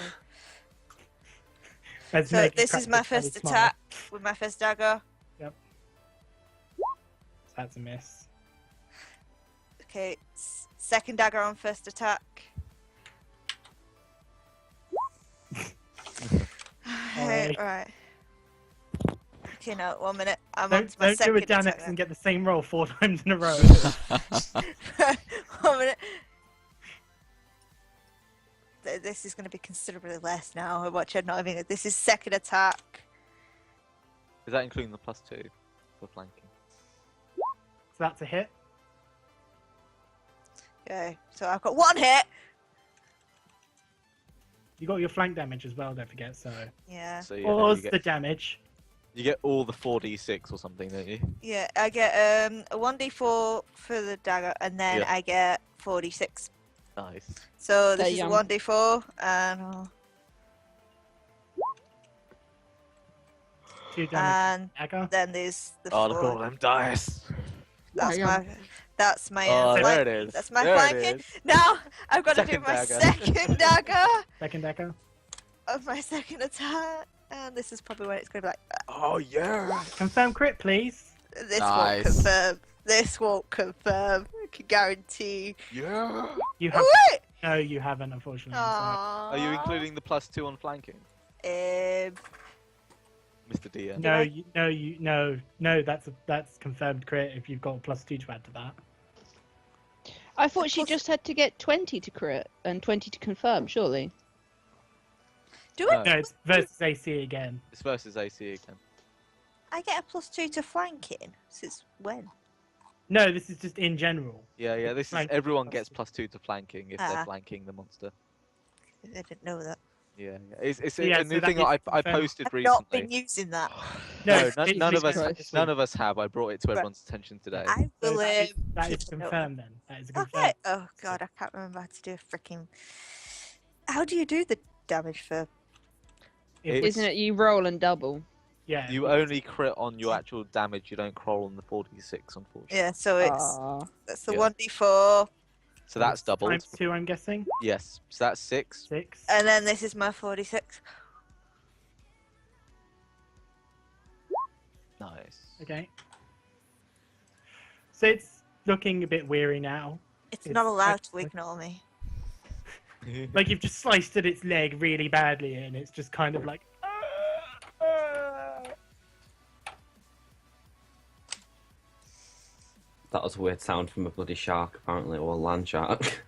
Let's so make it this is my practice very first smart. attack with my first dagger. That's a miss. Okay, second dagger on first attack. Alright. Right. Okay, no, 1 minute. I'm on Don't, to my don't second do a Dan attack X now. and get the same roll 4 times in a row. 1 minute. This is going to be considerably less now. Watch it, not even. This is second attack. Is that including the +2 for flanking? So that's a hit. Okay, so I've got 1 hit. You got your flank damage as well, don't forget, so. Yeah. So you, Pause you, the get, damage. you get all the 4d6 or something, don't you? Yeah, I get a 1d4 for the dagger, and then Yeah. I get 46. Nice. So this They're is young. 1d4, and 2 damage. and Dagger. then there's the Oh, 4. look at all them dice. That's They're my young. that's my Oh, flank- there it is. That's my There it flanking. is. Now I've got to do Second my dagger. second dagger Second dagger. of my second attack, and this is probably when it's going to be like Oh, yeah. Confirm crit, please. this Nice. won't confirm. This won't confirm. I can guarantee. Yeah. You have. Wait. No, you haven't, unfortunately. I'm sorry. Aww. Are you including the +2 on flanking? Mr. DM. No. That's confirmed crit if you've got a +2 to add to that. I thought she Plus- just had to get 20 to crit and 20 to confirm, surely. Do I? No. No, it's versus AC again. It's versus AC again. I get a +2 to flanking. Since when? No, this is just in general. Yeah. This is Flank everyone plus gets two. +2 to flanking if Ah. they're flanking the monster. I didn't know that. Yeah. It's Yeah, a so new that thing is I confirmed. posted I've not been recently. using that. No, No, it's none of us. literally this None week. of us have. I brought it to Right. everyone's attention today. I So will. that is keep a note. confirmed then. That is a Okay. confirmed. Oh god, I can't remember how to do a freaking. How do you do the damage for? It's- Isn't it you roll and double? Yeah. You only crit on your actual damage. You don't crawl on the 46, unfortunately. Yeah, so it's Aw. that's the Yeah. 1d4, So that's doubled. Times 2, I'm guessing. Yes. So that's 6. 6. and then this is my 46. Nice. Okay. So it's looking a bit weary now. It's It's not allowed to actually- ignore me. Like you've just sliced at its leg really badly, and it's just kind of like. That was a weird sound from a bloody shark, apparently, or a land shark.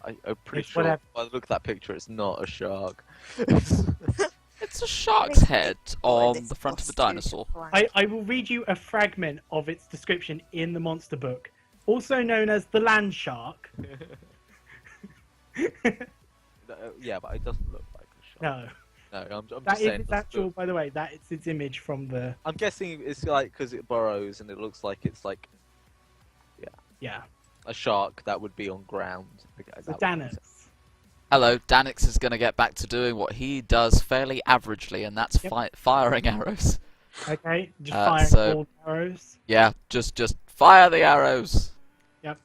I'm pretty It's sure whatever. by the look at that picture, it's not a shark. It's a shark's head on This the front of a must dinosaur. do flank. I will read you a fragment of its description in the monster book, also known as the land shark. Yeah, but it doesn't look like a shark. No, No, I'm that just is saying. its actual. By the way, that is its image from the. I'm guessing it's like because it burrows and it looks like it's like Yeah, a shark that would be on ground. Okay, the that would make Danos. sense. Hello, Danix is going to get back to doing what he does fairly averagely, and that's Yep. firing arrows. Okay, just Uh, firing so- all arrows. Yeah, just fire the arrows. Yep.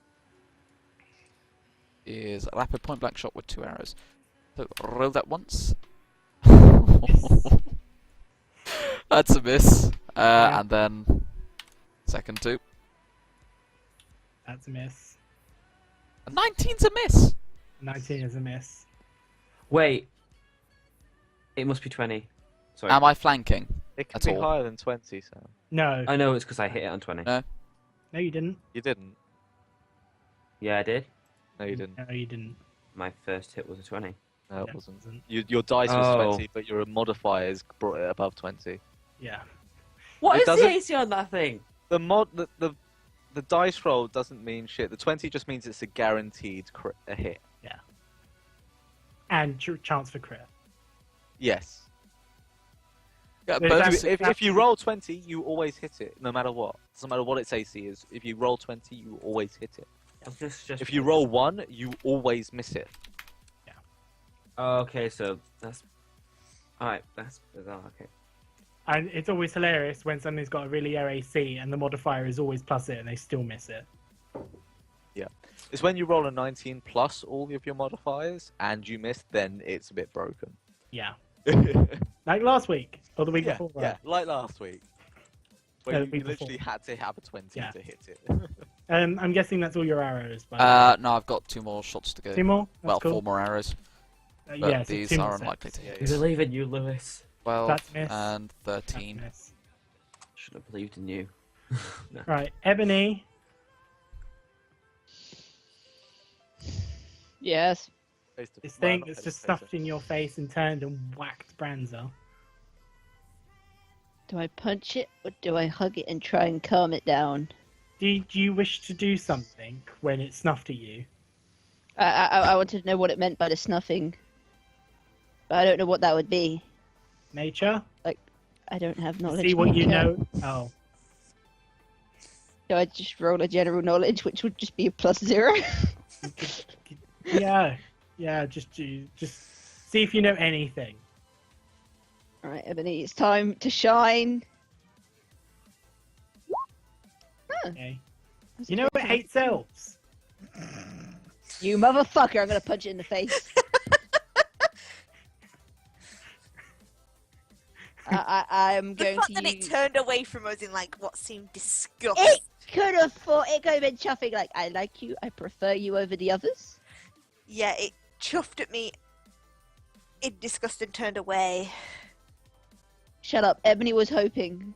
Is a rapid point blank shot with 2 arrows. So roll that once. That's a miss. Yeah. And then second 2. That's a miss. A 19's a miss. 19 is a miss. Wait. It must be 20. Sorry. Am I flanking? It can At be all. higher than 20, so No, I know it's because I hit it on 20. No. no, you didn't. you didn't. Yeah, I did. No, you didn't. No, you didn't. My first hit was a 20. No, it No, wasn't. wasn't. Your dice was Oh. 20, but your modifiers brought it above 20. Yeah. What It is the doesn't- AC on that thing? The dice roll doesn't mean shit. The 20 just means it's a guaranteed a hit. And chance for crit. Yes. Yeah, But both- that's- If you roll 20, you always hit it, no matter what. Doesn't matter what its AC is. If you roll 20, you always hit it. Just If you roll 1, you always miss it. Oh, okay, so that's. Alright, that's bizarre. Okay. And it's always hilarious when something's got a really low AC and the modifier is always plus it and they still miss it. It's when you roll a 19 plus all of your modifiers and you miss, then it's a bit broken. Yeah. yeah, Like last week or the week before. yeah, like last week. Where No, you the week literally before. had to have a 20 Yeah. to hit it. I'm guessing that's all your arrows. By the way. no, I've got 2 more shots to go. 2 more? That's Well, cool. 4 more arrows. But Yeah, so these 2 more are sets. unlikely to Yeah, hit. I believe in you, Lewis. 12 That's a miss. and That's a 13. miss. Should have believed in you. No. Right, Ebony. Yes. Face to- This well, thing not that's face just to face, stuffed in your face and turned and whacked Branza. Do I punch it or do I hug it and try and calm it down? Do you wish to do something when it snuffed at you? I wanted to know what it meant by the snuffing. But I don't know what that would be. Nature? I don't have knowledge. See what you nature. know? Oh. Do I just roll a general knowledge, which would just be a +0? Yeah, just see if you know anything. Alright, Ebony, it's time to shine. Okay. You know it hates elves. You motherfucker, I'm gonna punch it in the face. I'm The going fact to that it use... turned away from us in like what seemed disgusting. It could have thought, it could have been chuffing like, I like you, I prefer you over the others. Yeah, it chuffed at me in disgust and turned away. Shut up. Ebony was hoping.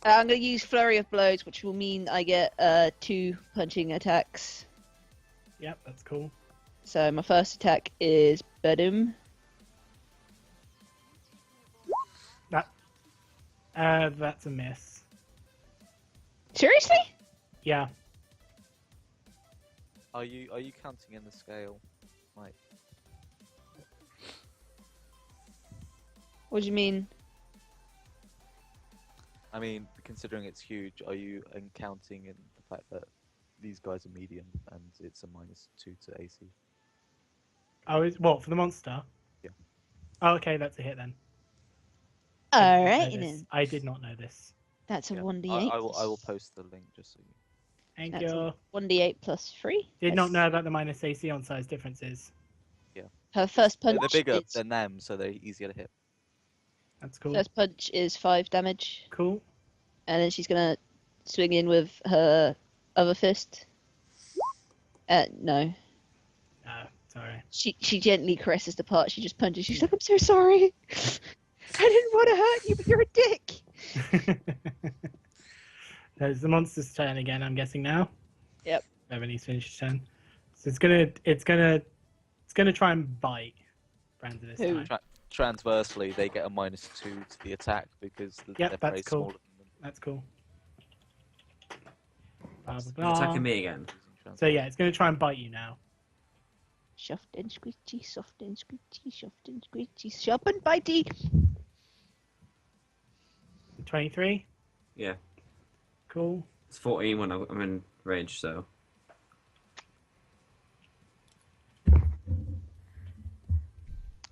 I'm going to use Flurry of Blows, which will mean I get 2 punching attacks. Yep, that's cool. So my first attack is Bedum. That's a miss. Seriously? Yeah. Are you counting in the scale? Like, What do you mean? I mean, considering it's huge, are you counting in the fact that these guys are medium and it's a -2 to AC? Oh, is what for the monster? Yeah. Oh, okay, that's a hit then. I did not know Alright this. then. I did not know this. That's a Yeah. 1d8. I will post the link just so you. Thank That's you. a 1d8 plus 3. Did not know about the minus AC on size differences. Her first punch They're bigger is, than them, so they're easier to hit. That's cool. first punch is 5 damage. Cool. And then she's gonna swing in with her other fist. No. Oh, sorry. She gently caresses the part. She just punches. She's like, I'm so sorry. I didn't want to hurt you, but you're a dick. It's the monster's turn again, I'm guessing now. Yep. Ebony's finished his turn. So it's gonna try and bite Brandon this Who? time. Transversely, they get a -2 to the attack because they're Yep, very that's cool. small. That's cool. Blah, blah, You're blah. attacking me again. So yeah, it's gonna try and bite you now. Soft and squishy, soft and squishy, soft and squishy, sharp and bitey. 23. Yeah. Cool. It's 14 when I'm in range, so.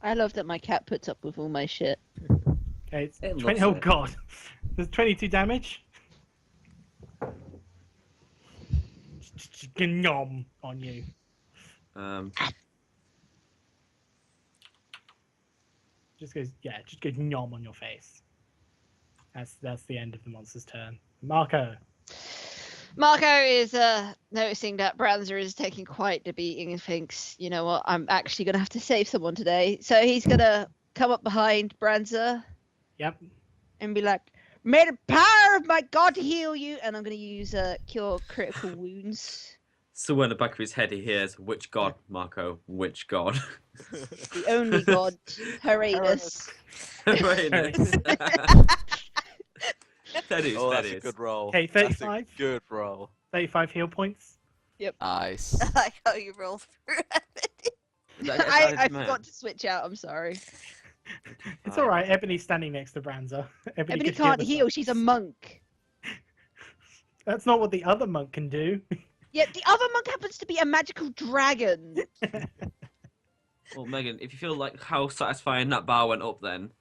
I love that my cat puts up with all my shit. Okay, it's It 20. looks Oh it. god, there's 22 damage. Nom on you. Just goes nom on your face. That's the end of the monster's turn. Marco. Marco is noticing that Branzer is taking quite the beating and thinks, you know what, I'm actually going to have to save someone today. So he's going to come up behind Branzer Yep. and be like, may the power of my god heal you. And I'm going to use Cure Critical Wounds. So in the back of his head he hears, which god, Marco? Which god? The only god, Uranus. Very nice. That is, Oh, that that's a is. good roll. Okay, That's a 35. good roll. 35 heal points. Nice. I like how you roll through it. I forgot to switch out, I'm sorry. It's all right. Ebony's standing next to Branza. Ebony could can't herself. heal, she's a monk. That's not what the other monk can do. Yeah, the other monk happens to be a magical dragon. Well, Megan, if you feel like how satisfying that bar went up then.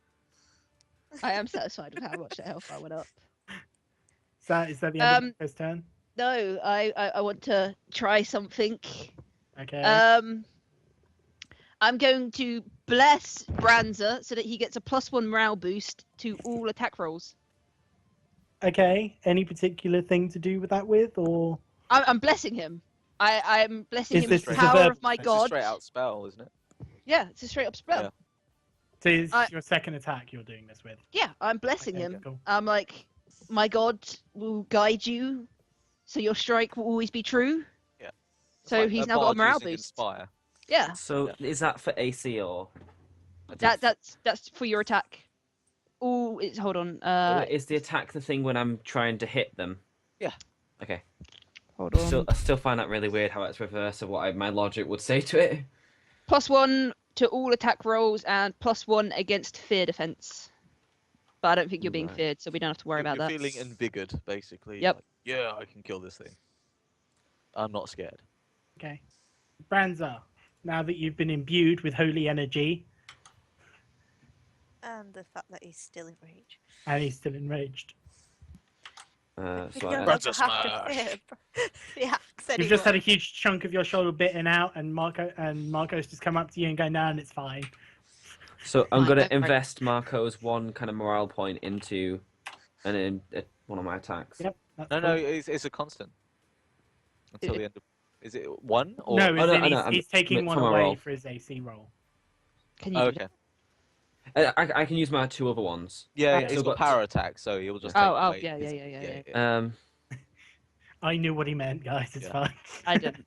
I am satisfied with how much the health I went up. Is that the end of his turn? No, I want to try something. Okay. I'm going to bless Branza so that he gets a +1 morale boost to all attack rolls. Okay. Any particular thing to do with that or? I'm blessing him. I'm blessing Is him this with the the power verb? of my It's a god. straight out spell, isn't it? Yeah, it's a straight up spell. Yeah. So it's I- your second attack you're doing this with. Yeah, I'm blessing Okay, him. cool. I'm like, my god will guide you, so your strike will always be true. Yeah. It's So like he's a now got a bard morale using boost. Inspire. Yeah, So is that for AC or? that's for your attack. Oh, it's hold on. Is the attack the thing when I'm trying to hit them? Yeah. Okay. Hold on. I still find that really weird how it's reverse of what my logic would say to it. +1 to all attack rolls and +1 against fear defense. But I don't think you're being Right. feared, so we don't have to worry about You're that. feeling invigored, basically. Yep. Like, yeah, I can kill this thing. I'm not scared. Okay. Branza, now that you've been imbued with holy energy And the fact that he's still enraged. and he's still enraged, We So don't I, have to fear the axe you've just had a anymore. huge chunk of your shoulder bitten out, and Marco's just come up to you and go, "No, and it's fine." so I'm Right, gonna don't worry. invest Marco's one kind of morale point into one of my attacks. Yep. That's No, cool. no, it's a constant. Until It- the end of. Is it 1 or? No, Oh, no, as in I know, he's taking one from a away roll. for his AC roll. Can you Oh, do okay. I can use my 2 other ones. Yeah, Oh. he's Still got got- power attack, so he'll just Oh, take oh, weight. yeah. Yeah. I knew what he meant, guys. It's Yeah. fine. I didn't.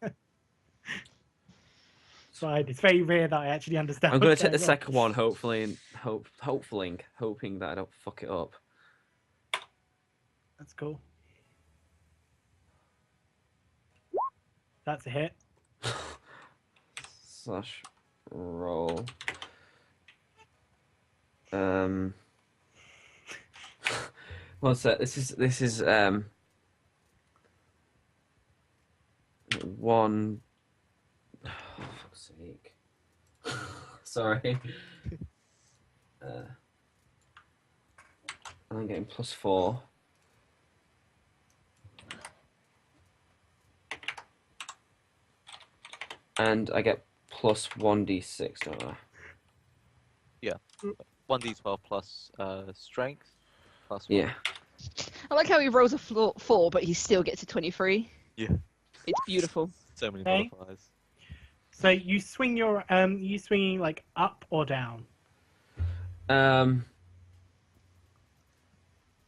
It's fine. It's very rare that I actually understand. I'm gonna what's take the going on. second one, hopefully, and hoping that I don't fuck it up. That's cool. That's a hit. Slash roll. One sec. This is one. Oh, fuck's sake. Sorry. I'm getting +4. And I get +1d6, don't I? 1d12 plus strength. Plus 1. Yeah. I like how he rolls a 4, but he still gets a 23. Yeah. It's beautiful. So many Okay. modifiers. So you swing your you swinging like up or down?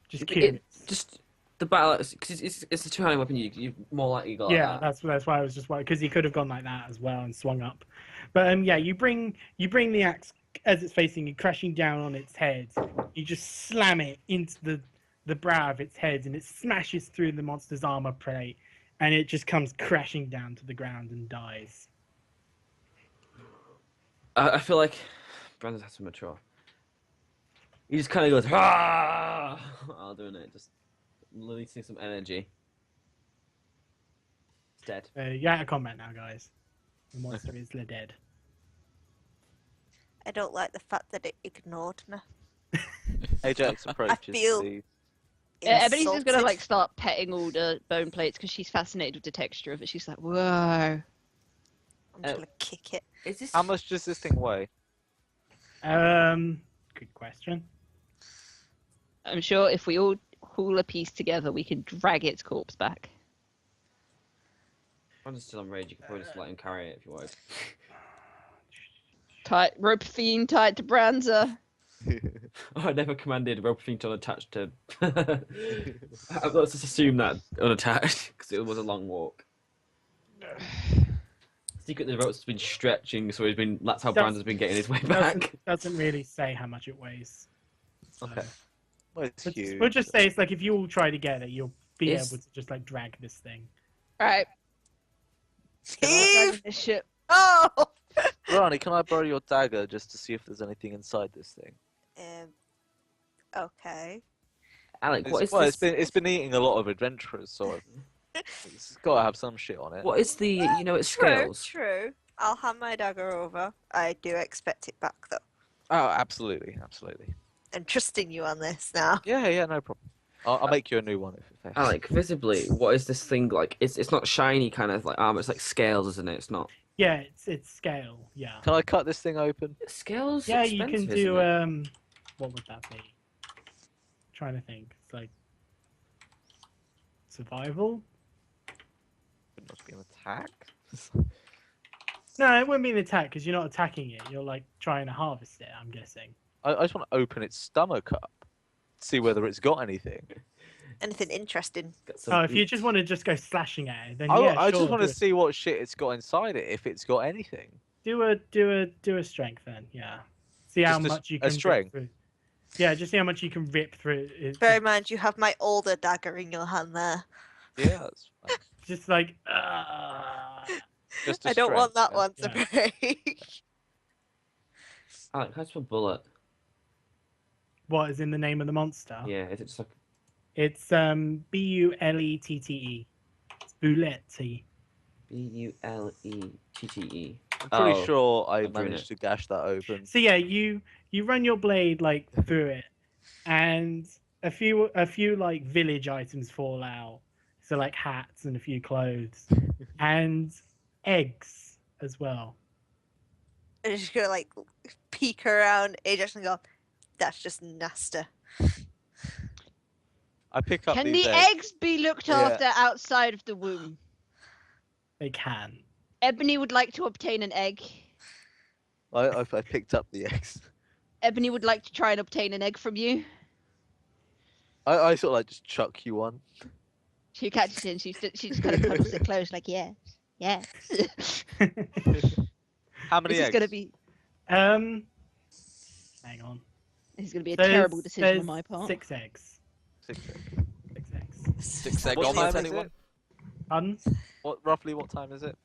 Just curious. Just the battle, because it's a two-handed weapon. You more likely got. Yeah, that. that's why I was just worried, because he could have gone like that as well and swung up. But yeah, you bring the axe as it's facing you, crashing down on its head. You just slam it into the brow of its head, and it smashes through the monster's armor plate, and it just comes crashing down to the ground and dies. I feel like Brandon has to mature. He just kind of goes, ah, while doing it, just releasing some energy. It's dead. You're out of combat now, guys. The monster is dead. I don't like the fact that it ignored me. Ajax approaches feel- the. Ebony's just gonna Insulted. like start petting all the bone plates because she's fascinated with the texture of it. She's like, whoa. I'm just gonna kick it. Is this? How much does this thing weigh? Good question. I'm sure if we all haul a piece together, we can drag its corpse back. Brandon's still on rage. You can probably just let him carry it if you want. Tight rope fiend tied to Branza. Oh, I never commanded rope fiend unattached to. Let's just assume that unattached because it was a long walk. Secretly, the rope's been stretching, so that's how Brandon's been getting his way back. Doesn't really say how much it weighs. Okay. Well, it's huge. We'll just say it's like if you all try together, you'll be Is- able to just like drag this thing. Alright. Steve! This ship. Oh! Ronnie, can I borrow your dagger just to see if there's anything inside this thing? Okay. Alec, what is Well, this? it's been eating a lot of adventurers, so it's got to have some shit on it. What is the? You know, it's True, scales. true. I'll hand my dagger over. I do expect it back though. Oh, absolutely. I'm trusting you on this now. Yeah, no problem. I'll make you a new one if Alec, visibly, what is this thing like? It's not shiny kind of like armor. It's like scales, isn't it? It's not Yeah, it's scale. Yeah. Can I cut this thing open? scales. Yeah, you can expensive, do isn't it? what would that be? Trying to think. It's like survival. It must be an attack. No, it wouldn't be an attack because you're not attacking it. You're like trying to harvest it. I'm guessing. I just want to open its stomach up, see whether it's got anything. Anything interesting? Got some Oh, if you eat. just want to just go slashing at it, then I, yeah, I sure, just want to do it. see what shit it's got inside it, if it's got anything. Do a strength then. Yeah. See how Just much you a can rip strength? through. Yeah, just see how much you can rip through. Bear in mind, you have my older dagger in your hand there. Yeah, that's fine. Just like. Just a I don't want strength, that one to break. Alec, how's a bullet? What is in the name of the monster? Yeah, is it just like It's Bullette. It's Bullette. Bullette? I'm pretty sure I I've done managed it. to gash that open. So yeah, you run your blade like through it, and a few like village items fall out. So like hats and a few clothes, and eggs as well. I'm just gonna like peek around Ajax and go, that's just nasty. I pick up Can these the eggs. eggs be looked Yeah. after outside of the womb? They can. Ebony would like to obtain an egg. I picked up the eggs. Ebony would like to try and obtain an egg from you. I sort of like just chuck you one. She catches it and she just kind of cuddles it close, like, yeah. How many This is eggs? gonna be hang on. this is gonna be a There's- terrible decision on there's my part. 6 eggs. 6 eggs. 6 eggs. 6 egg What time omelette, is anyone? it? Pardon? Roughly what time is it?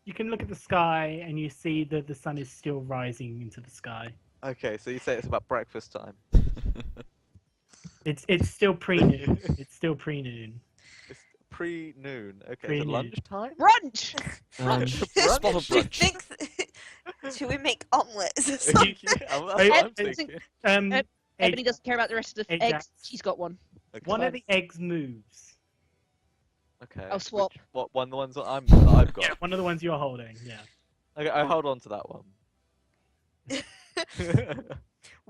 You can look at the sky and you see that the sun is still rising into the sky. Okay, so you say it's about breakfast time. It's still pre-noon. It's still pre-noon. It's pre-noon. Okay, so Pre-noon. lunchtime? Brunch! Spot of Do you brunch. think should we make omelets or something? That's what Hey, I'm hey, thinking. Ebony doesn't care about the rest of the eggs. Ajax. She's got one. Okay. One of the eggs moves. Okay. I'll swap. What the ones that I've got? Yeah, one of the ones you're holding. Yeah. Okay, I hold on to that one.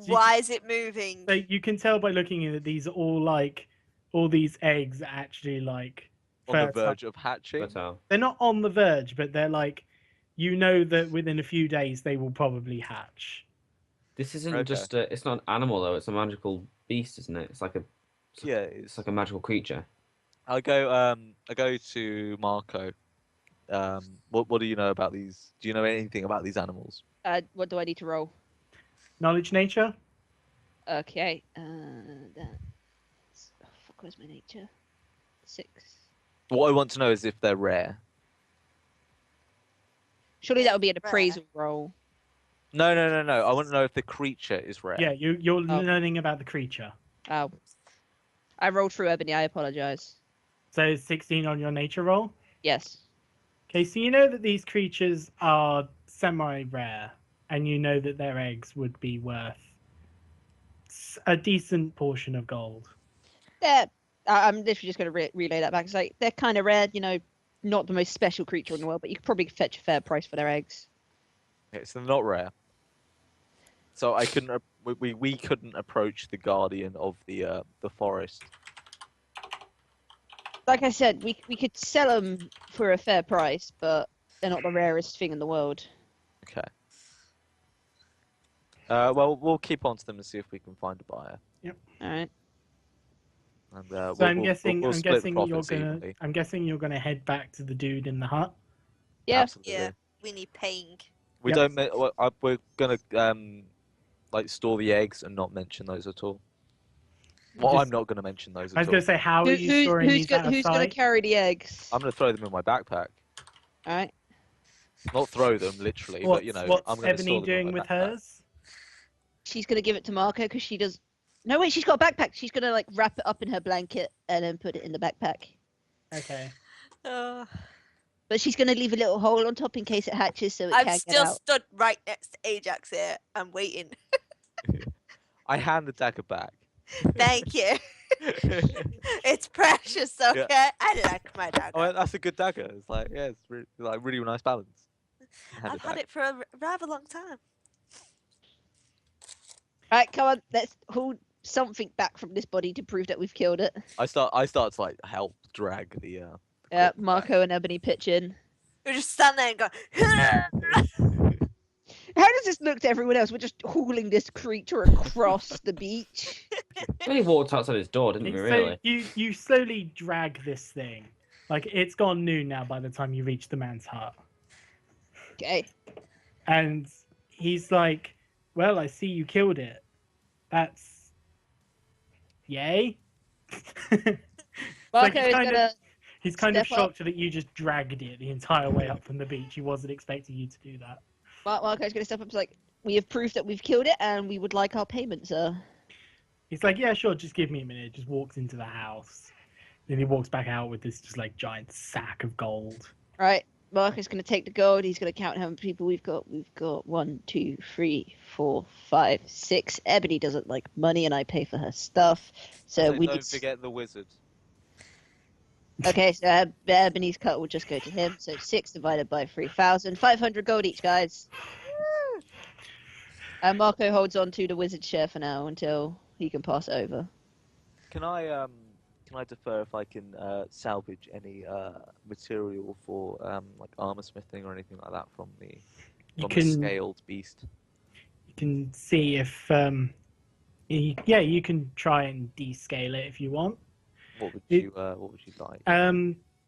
Why is it moving? So you can tell by looking at it, these are all these eggs are actually like On the fertile. verge of hatching. But, They're not on the verge, but they're like, you know that within a few days they will probably hatch. this isn't Okay. just a. It's not an animal though. It's a magical beast, isn't it? It's like a. Yeah, It's like a magical creature. I go to Marco. What do you know about these? Do you know anything about these animals? What do I need to roll? Knowledge nature. Okay. That's... Oh, fuck, where's my nature? 6. What I want to know is if they're rare. Surely that would be an Rare. appraisal roll. No. I want to know if the creature is rare. Yeah, you're Oh. learning about the creature. Oh. I rolled through Ebony, I apologize. So 16 on your nature roll. Yes. Okay, so you know that these creatures are semi-rare, and you know that their eggs would be worth a decent portion of gold. I'm literally just going to relay that back. It's like, they're kind of rare, not the most special creature in the world, but you could probably fetch a fair price for their eggs. Okay, so they're not rare. So I couldn't. We couldn't approach the guardian of the forest. Like I said, we could sell them for a fair price, but they're not the rarest thing in the world. Okay. Well, we'll keep on to them and see if we can find a buyer. All right. And, So we'll, I'm guessing we'll I'm split the guessing you're profits gonna evenly. I'm guessing you're gonna head back to the dude in the hut. Yeah. Absolutely. Yeah, we need paying. We Yep. don't. We're gonna like store the eggs and not mention those at all. Well, Just- I'm not gonna mention those I at was all. gonna say, how are you storing these out of who's gonna sight? carry the eggs? I'm gonna throw them in my backpack. All right. Not throw them literally, What's, but you know, what's I'm gonna Ebony store them in doing my with backpack. hers? She's gonna give it to Marco because she does. No, wait, she's got a backpack. She's gonna like wrap it up in her blanket and then put it in the backpack. Okay. But she's gonna leave a little hole on top in case it hatches, so it I'm can't still get out. stood right next to Ajax here. I'm waiting. I hand the dagger back. Thank you. It's precious, okay? I like my dagger. Oh, that's a good dagger. It's like, yeah, it's really nice balance. Hand I've had back. it for a rather long time. All right, come on, let's hold something back from this body to prove that we've killed it. I start to like help drag the. Yeah, corpse Marco and Ebony pitch in. We just stand there and go. back. How does this look to everyone else? We're just hauling this creature across the beach. We only walked outside his door, didn't we? So Really? you slowly drag this thing. Like it's gone noon now by the time you reach the man's hut. Okay. And he's like, well, I see you killed it. That's yay. Marco is kind gonna. he's kind of step up. shocked that you just dragged it the entire way up from the beach. He wasn't expecting you to do that. Marco's gonna step up. And like, we have proof that we've killed it, and we would like our payment, sir. He's like, yeah, sure, just give me a minute. Just walks into the house. Then he walks back out with this just like giant sack of gold. Right. Marco's gonna take the gold. He's gonna count how many people we've got. We've got 1, 2, 3, 4, 5, 6. Ebony doesn't like money, and I pay for her stuff. So we don't need. forget the wizard. Okay, so Ebony's cut will just go to him. So 6 divided by 3,000. 500 gold each, guys. And Marco holds on to the wizard share for now until he can pass it over. Can I defer if I can salvage any material for like armor smithing or anything like that from the You from the can scaled beast? you can see if you can try and descale it if you want. What would you like?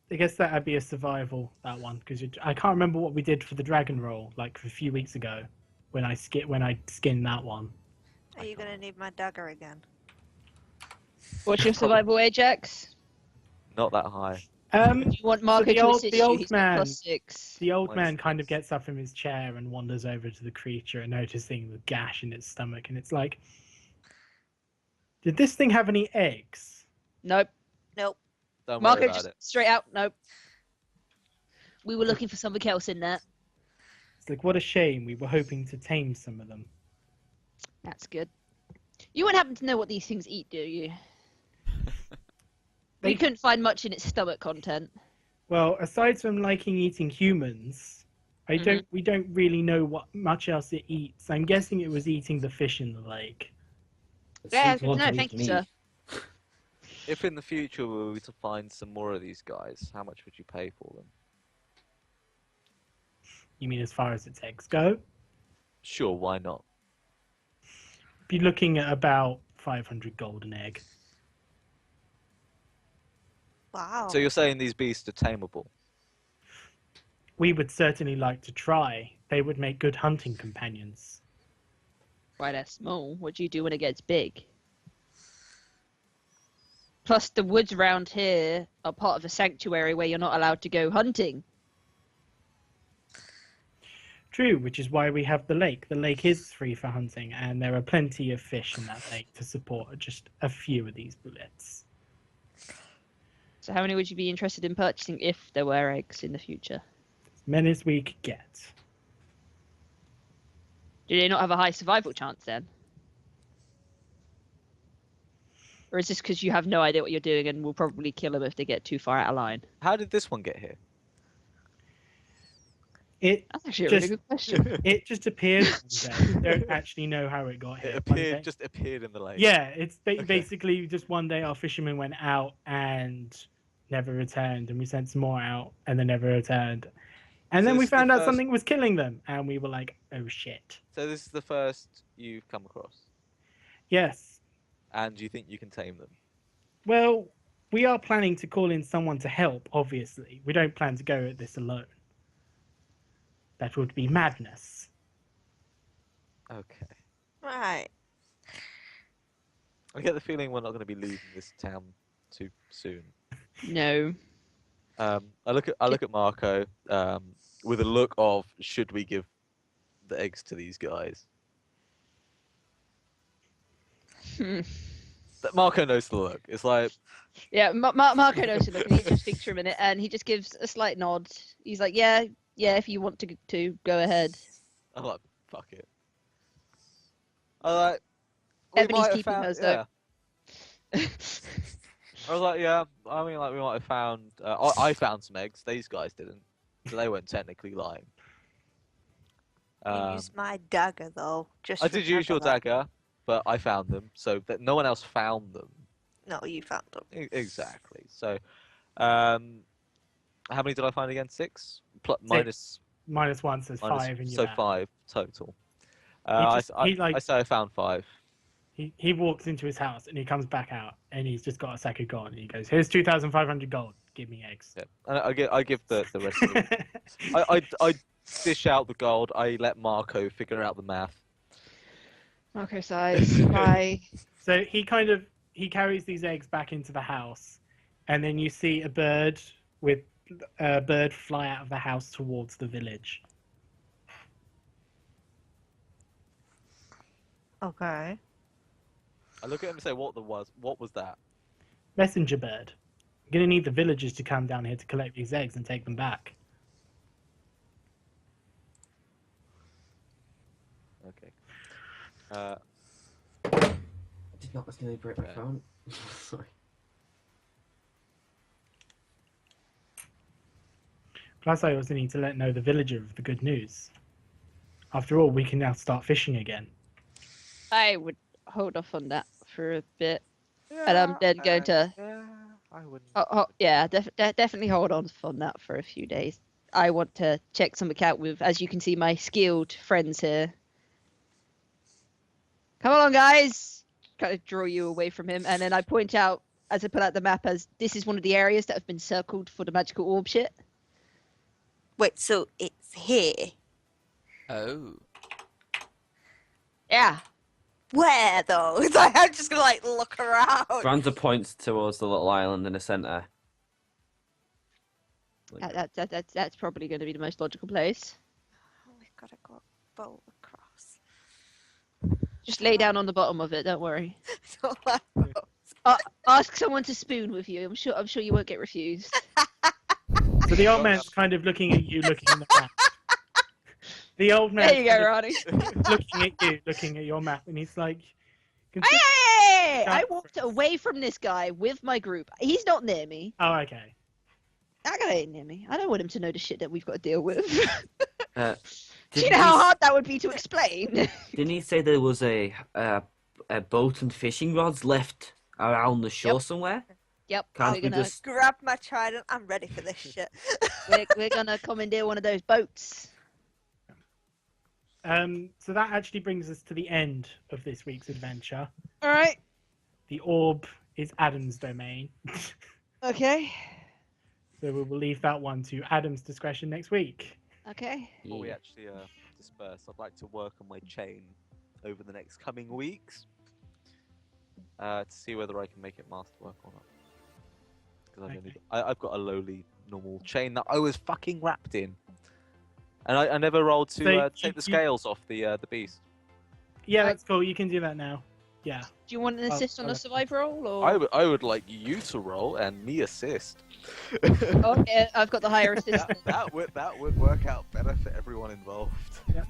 I guess that'd be a survival, that one, because I can't remember what we did for the dragon roll like a few weeks ago when I skinned that one. Are you gonna need my dagger again? What's your survival, Ajax? Not that high. Do you want Marco to assist the you? old He's got man, +6. the old Mine's man kind of plus. gets up from his chair and wanders over to the creature, and noticing the gash in its stomach, and it's like, did this thing have any eggs? Nope. Nope. Don't Marco worry about just it. straight out. Nope. We were looking for something else in there. It's like, what a shame. We were hoping to tame some of them. That's good. You wouldn't happen to know what these things eat, do you? They- We couldn't find much in its stomach content. Well, aside from liking eating humans, we don't really know what much else it eats. I'm guessing it was eating the fish in the lake. Yeah, Seems to want no, to eat thank you, meat. sir. If in the future we were to find some more of these guys, how much would you pay for them? You mean as far as its eggs go? Sure, why not? Be looking at about 500 gold an egg. Wow. So you're saying these beasts are tameable? We would certainly like to try. They would make good hunting companions. Why they're small. What do you do when it gets big? Plus, the woods around here are part of a sanctuary where you're not allowed to go hunting. True, which is why we have the lake. The lake is free for hunting, and there are plenty of fish in that lake to support just a few of these bullets. So how many would you be interested in purchasing if there were eggs in the future? As many as we could get. Do they not have a high survival chance then? Or is this because you have no idea what you're doing and will probably kill them if they get too far out of line? How did this one get here? It That's actually a really Just- good question. it just appeared one day. We don't actually know how it got here. It One day- appeared, just appeared in the lake. Yeah, it's Okay. basically just one day our fishermen went out and never returned, and we sent some more out and they never returned. And So then we this is the found out first- something was killing them, and we were like, oh shit. So this is the first you've come across, Yes. and you think you can tame them? Well, we are planning to call in someone to help, obviously. We don't plan to go at this alone. That would be madness. Okay. Right. I get the feeling we're not going to be leaving this town too soon. No. I look at Marco with a look of, should we give the eggs to these guys? Hmm. Marco knows the look. It's like, Yeah, Marco knows it. He just thinks for a minute and he just gives a slight nod. He's like, yeah, if you want to go ahead. I'm like, fuck it. I like. We Ebony's might have keeping found, hers, yeah. though. I was like, yeah. I mean, like, we might have found. I found some eggs. These guys didn't, so they weren't technically lying. You used my dagger though. Just I did use your remember that. dagger, but I found them, so that no one else found them. No, you found them. Exactly. So, how many did I find again? 6? Minus -1 says minus- 5 in your so map. 5 total. He I say I found 5. He walks into his house and he comes back out and he's just got a sack of gold and he goes, "Here's 2,500 gold. Give me eggs." Yeah. And I give the rest of it. I dish out the gold. I let Marco figure out the math. Marco sighs. Bye. So he carries these eggs back into the house, and then you see a bird fly out of the house towards the village. Okay. I look at him and say, What was that?" Messenger bird. I'm gonna need the villagers to come down here to collect these eggs and take them back. Okay. I did not accidentally break my Okay. phone. Sorry. Plus, I also need to know the villager of the good news. After all, we can now start fishing again. I would hold off on that for a bit. And I'm then going to- Yeah, I wouldn't. Definitely hold on that for a few days. I want to check something out with, as you can see, my skilled friends here. Come along, guys. Kind of draw you away from him, and then I point out as I pull out the map as this is one of the areas that have been circled for the magical orb shit. Wait, so it's here? Oh. Yeah. Where though? It's like I'm just gonna like look around. Franza points towards the little island in the center. That's probably going to be the most logical place. Oh, we've got to go bolt across. Just lay down on the bottom of it. Don't worry. Don't like boats. Ask someone to spoon with you. I'm sure you won't get refused. So the old man's kind of looking at you, looking at the map. The old man There you go, Ronnie. looking at you, looking at your map, and he's like, Hey! I walked away from this guy with my group. He's not near me. "Oh, okay." That guy ain't near me. I don't want him to know the shit that we've got to deal with. Do you Didn't know how he- hard that would be to explain? Didn't he say there was a boat and fishing rods left around the shore Yep. somewhere? Yep. Can't we're we gonna just? Grab my trident. I'm ready for this shit. we're gonna commandeer one of those boats. So that actually brings us to the end of this week's adventure. All right. The orb is Adam's domain, Okay. so we will leave that one to Adam's discretion next week. Okay. Before we actually disperse, I'd like to work on my chain over the next coming weeks to see whether I can make it masterwork or not. Because Okay. I've got a lowly normal chain that I was fucking wrapped in, and I never rolled to So take the you- scales off the beast. Yeah, Right. that's cool. You can do that now. Yeah. Do you want an assist on I'll a let you- survive roll, or? I would like you to roll and me assist. Okay, I've got the higher assist. that would work out better for everyone involved.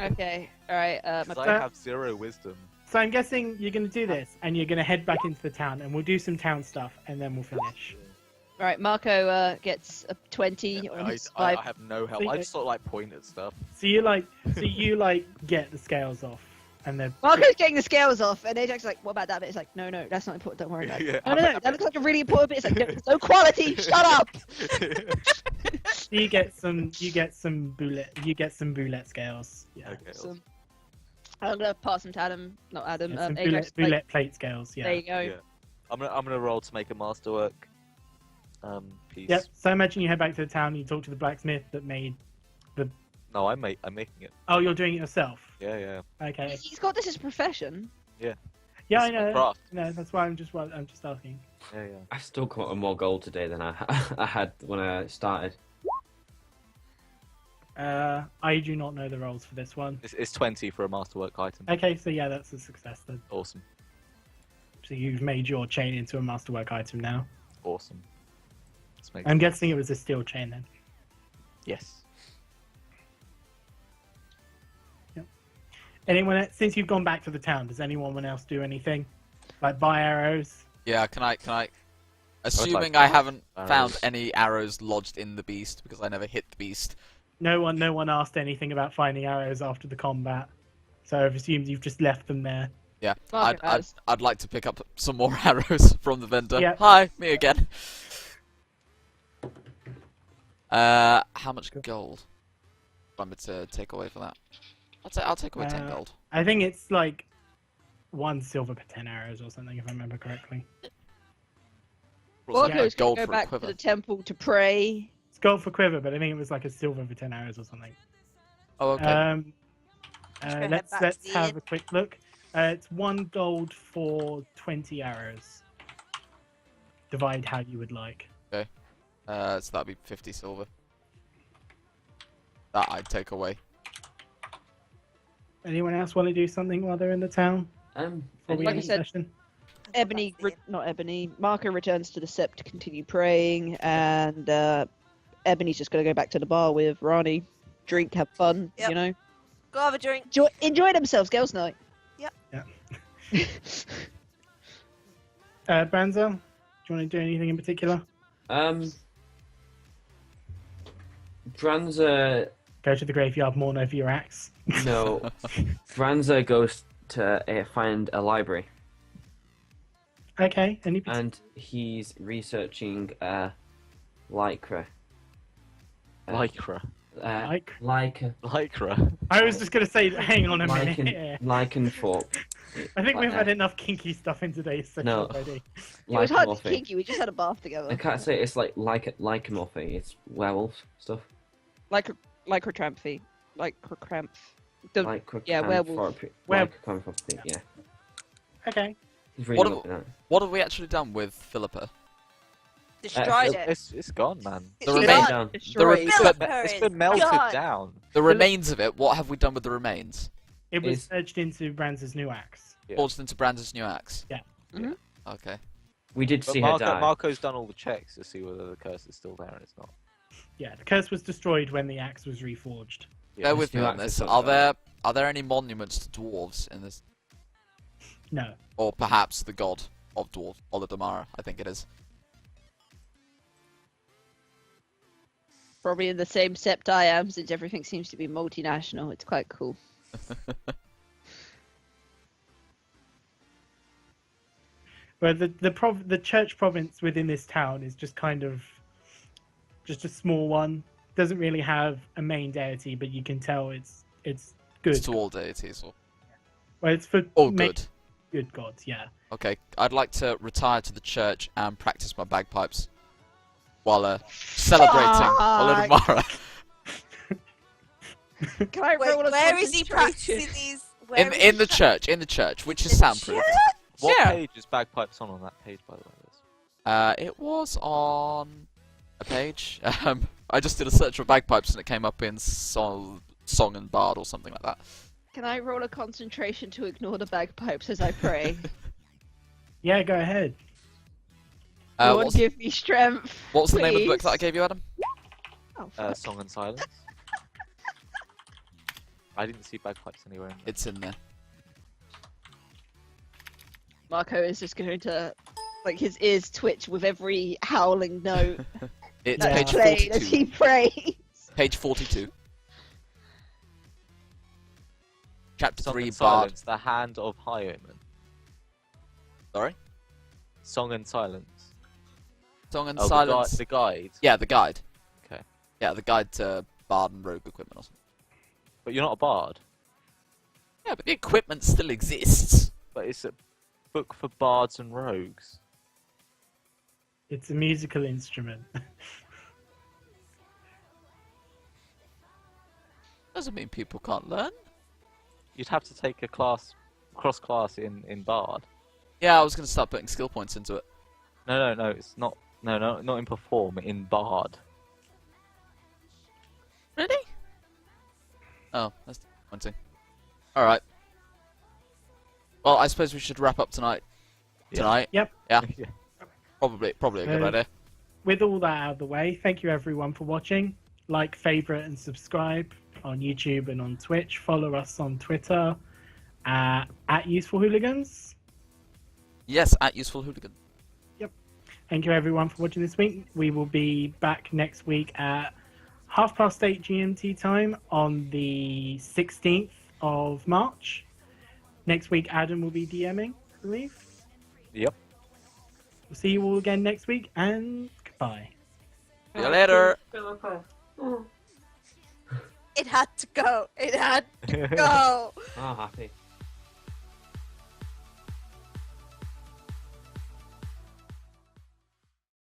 Okay. All right. My 'Cause I have 0 wisdom. So I'm guessing you're going to do this, and you're going to head back into the town, and we'll do some town stuff, and then we'll finish. All right. Marco gets a 20 on his I survive. have no help. See, I just sort of like point at stuff. So you like get the scales off, and then Marco's getting the scales off, and Ajax is like, "What about that bit?" It's like, "No, that's not important. Don't worry about it." Yeah, No, that looks like a really important bit. It's like, "No, it's no quality. Shut up." you get some boulette scales. Yeah. Okay. Awesome. I'm gonna pass them to Adam, not Adam. Yeah, some Ajax. boulette plate scales. Yeah. There you go. Yeah. I'm gonna roll to make a masterwork piece. Yep. So I imagine you head back to the town. And you talk to the blacksmith that made. No, I'm making it. Oh, you're doing it yourself. Yeah. Okay. He's got this as a profession. Yeah, It's I my know. craft. No, that's why I'm just asking. Yeah. I've still got more gold today than I had when I started. I do not know the rolls for this one. It's 20 for a masterwork item. Okay, so yeah, that's a success then. Awesome. So you've made your chain into a masterwork item now. Awesome. Let's make I'm guessing it was a steel chain then. Yes. Anyone, since you've gone back to the town, does anyone else do anything? Like buy arrows? Yeah, can I? Assuming like I haven't arrows. found any arrows lodged in the beast because I never hit the beast. No one asked anything about finding arrows after the combat. So I've assumed you've just left them there. Yeah, Marco has. I'd like to pick up some more arrows from the vendor. Yeah. Hi, me again. How much gold? Want me to take away for that? I'll take away 10 gold. I think it's like 1 silver per 10 arrows or something, if I remember correctly. What's Marco's that? Gold gonna for go a back to quiver. the temple to pray. It's gold for quiver, but I think it was like a silver for 10 arrows or something. Oh, okay. head Let's back to the have inn. a quick look. It's 1 gold for 20 arrows. Divide how you would like. So that'd be 50 silver. That I'd take away. Anyone else want to do something while they're in the town? Before we Like end I the said- session? Not Ebony. Marco returns to the sept to continue praying, and Ebony's just gonna go back to the bar with Ronnie, drink, have fun, Yep. you know, Go have a drink. enjoy themselves, girls' night. Branzo, do you want to do anything in particular? Branza, Go to the graveyard, mourn over your axe. no. Branza goes to find a library, Okay, any and he's researching lycra. Lycra. like? Lyca. Lycra. I was just gonna say, hang on a minute. Lycanthorpe. I think Like we've had that. enough kinky stuff in today's session No. already. It was hardly Lycomorphy. kinky. We just had a bath together. I can't say it's like lycomorphy. It's werewolf stuff. Lycrotramphy. Lycrocramp. Like yeah, werewolf. Lycomorphy, yeah. Okay. He's really What looking at it. What have we actually done with Philippa? Destroyed it. It's gone, man. The It's remain- gone. Destroyed. but Philippa It's is been melted gone. down. The remains of it. What have we done with the remains? It was Is- surged into Bran's new axe. Yeah. Forged into Brandon's new axe. Yeah. Mhm. Okay. We did But see her die. Marco's done all the checks to see whether the curse is still there, and it's not. Yeah, the curse was destroyed when the axe was reforged. Yeah. Bear with new me on axe is this. still Are there any monuments to dwarves in this, No. or perhaps the god of dwarves, Olodamara? I think it is. Probably in the same sept I am, since everything seems to be multinational. It's quite cool. But the church province within this town is just kind of just a small one. Doesn't really have a main deity, but you can tell it's good. It's to all deities. Well, it's for All ma- good. good gods, yeah. Okay. I'd like to retire to the church and practice my bagpipes while celebrating Olodamara. Can I Wait, roll a where is he concentration? practicing these? Where is In he the pra- church, which is The soundproof. What Yeah. page is bagpipes on that page, by the way? It was on a page. I just did a search for bagpipes and it came up in song and bard or something like that. Can I roll a concentration to ignore the bagpipes as I pray? Yeah, go ahead. Lord, give me strength. What was the name of the book please. that I gave you, Adam? Oh, fuck. Song and Silence. I didn't see bagpipes anywhere. In there. It's in there. Marco is just going to, like, his ears twitch with every howling note It's Yeah. page played as 42. he prays. Page 42. Chapter Song 3, and Bard. Silence, the Hand of High Omen. Sorry? Song and Silence. Song and Oh, Silence. The guide. Yeah, the guide. Okay. Yeah, the guide to Bard and Rogue equipment or something. But you're not a bard. Yeah, but the equipment still exists. But it's a book for bards and rogues. It's a musical instrument. Doesn't mean people can't learn. You'd have to take a class, cross class in bard. Yeah, I was going to start putting skill points into it. No, it's not. No, not in perform. In bard. Really? Oh, that's disappointing. Alright. Well, I suppose we should wrap up tonight. Yeah. Tonight? Yep. Yeah, Yeah. probably a good Uh, idea. With all that out of the way, thank you everyone for watching. Like, favorite, and subscribe on YouTube and on Twitch. Follow us on Twitter at Useful Hooligans. Yes, at Useful Hooligan. Thank you everyone for watching this week. We will be back next week at 8:30 GMT time on the 16th of March. Next week, Adam will be DMing, I believe. Yep. We'll see you all again next week, and goodbye. See you later. It had to go. It had to go. Oh, happy.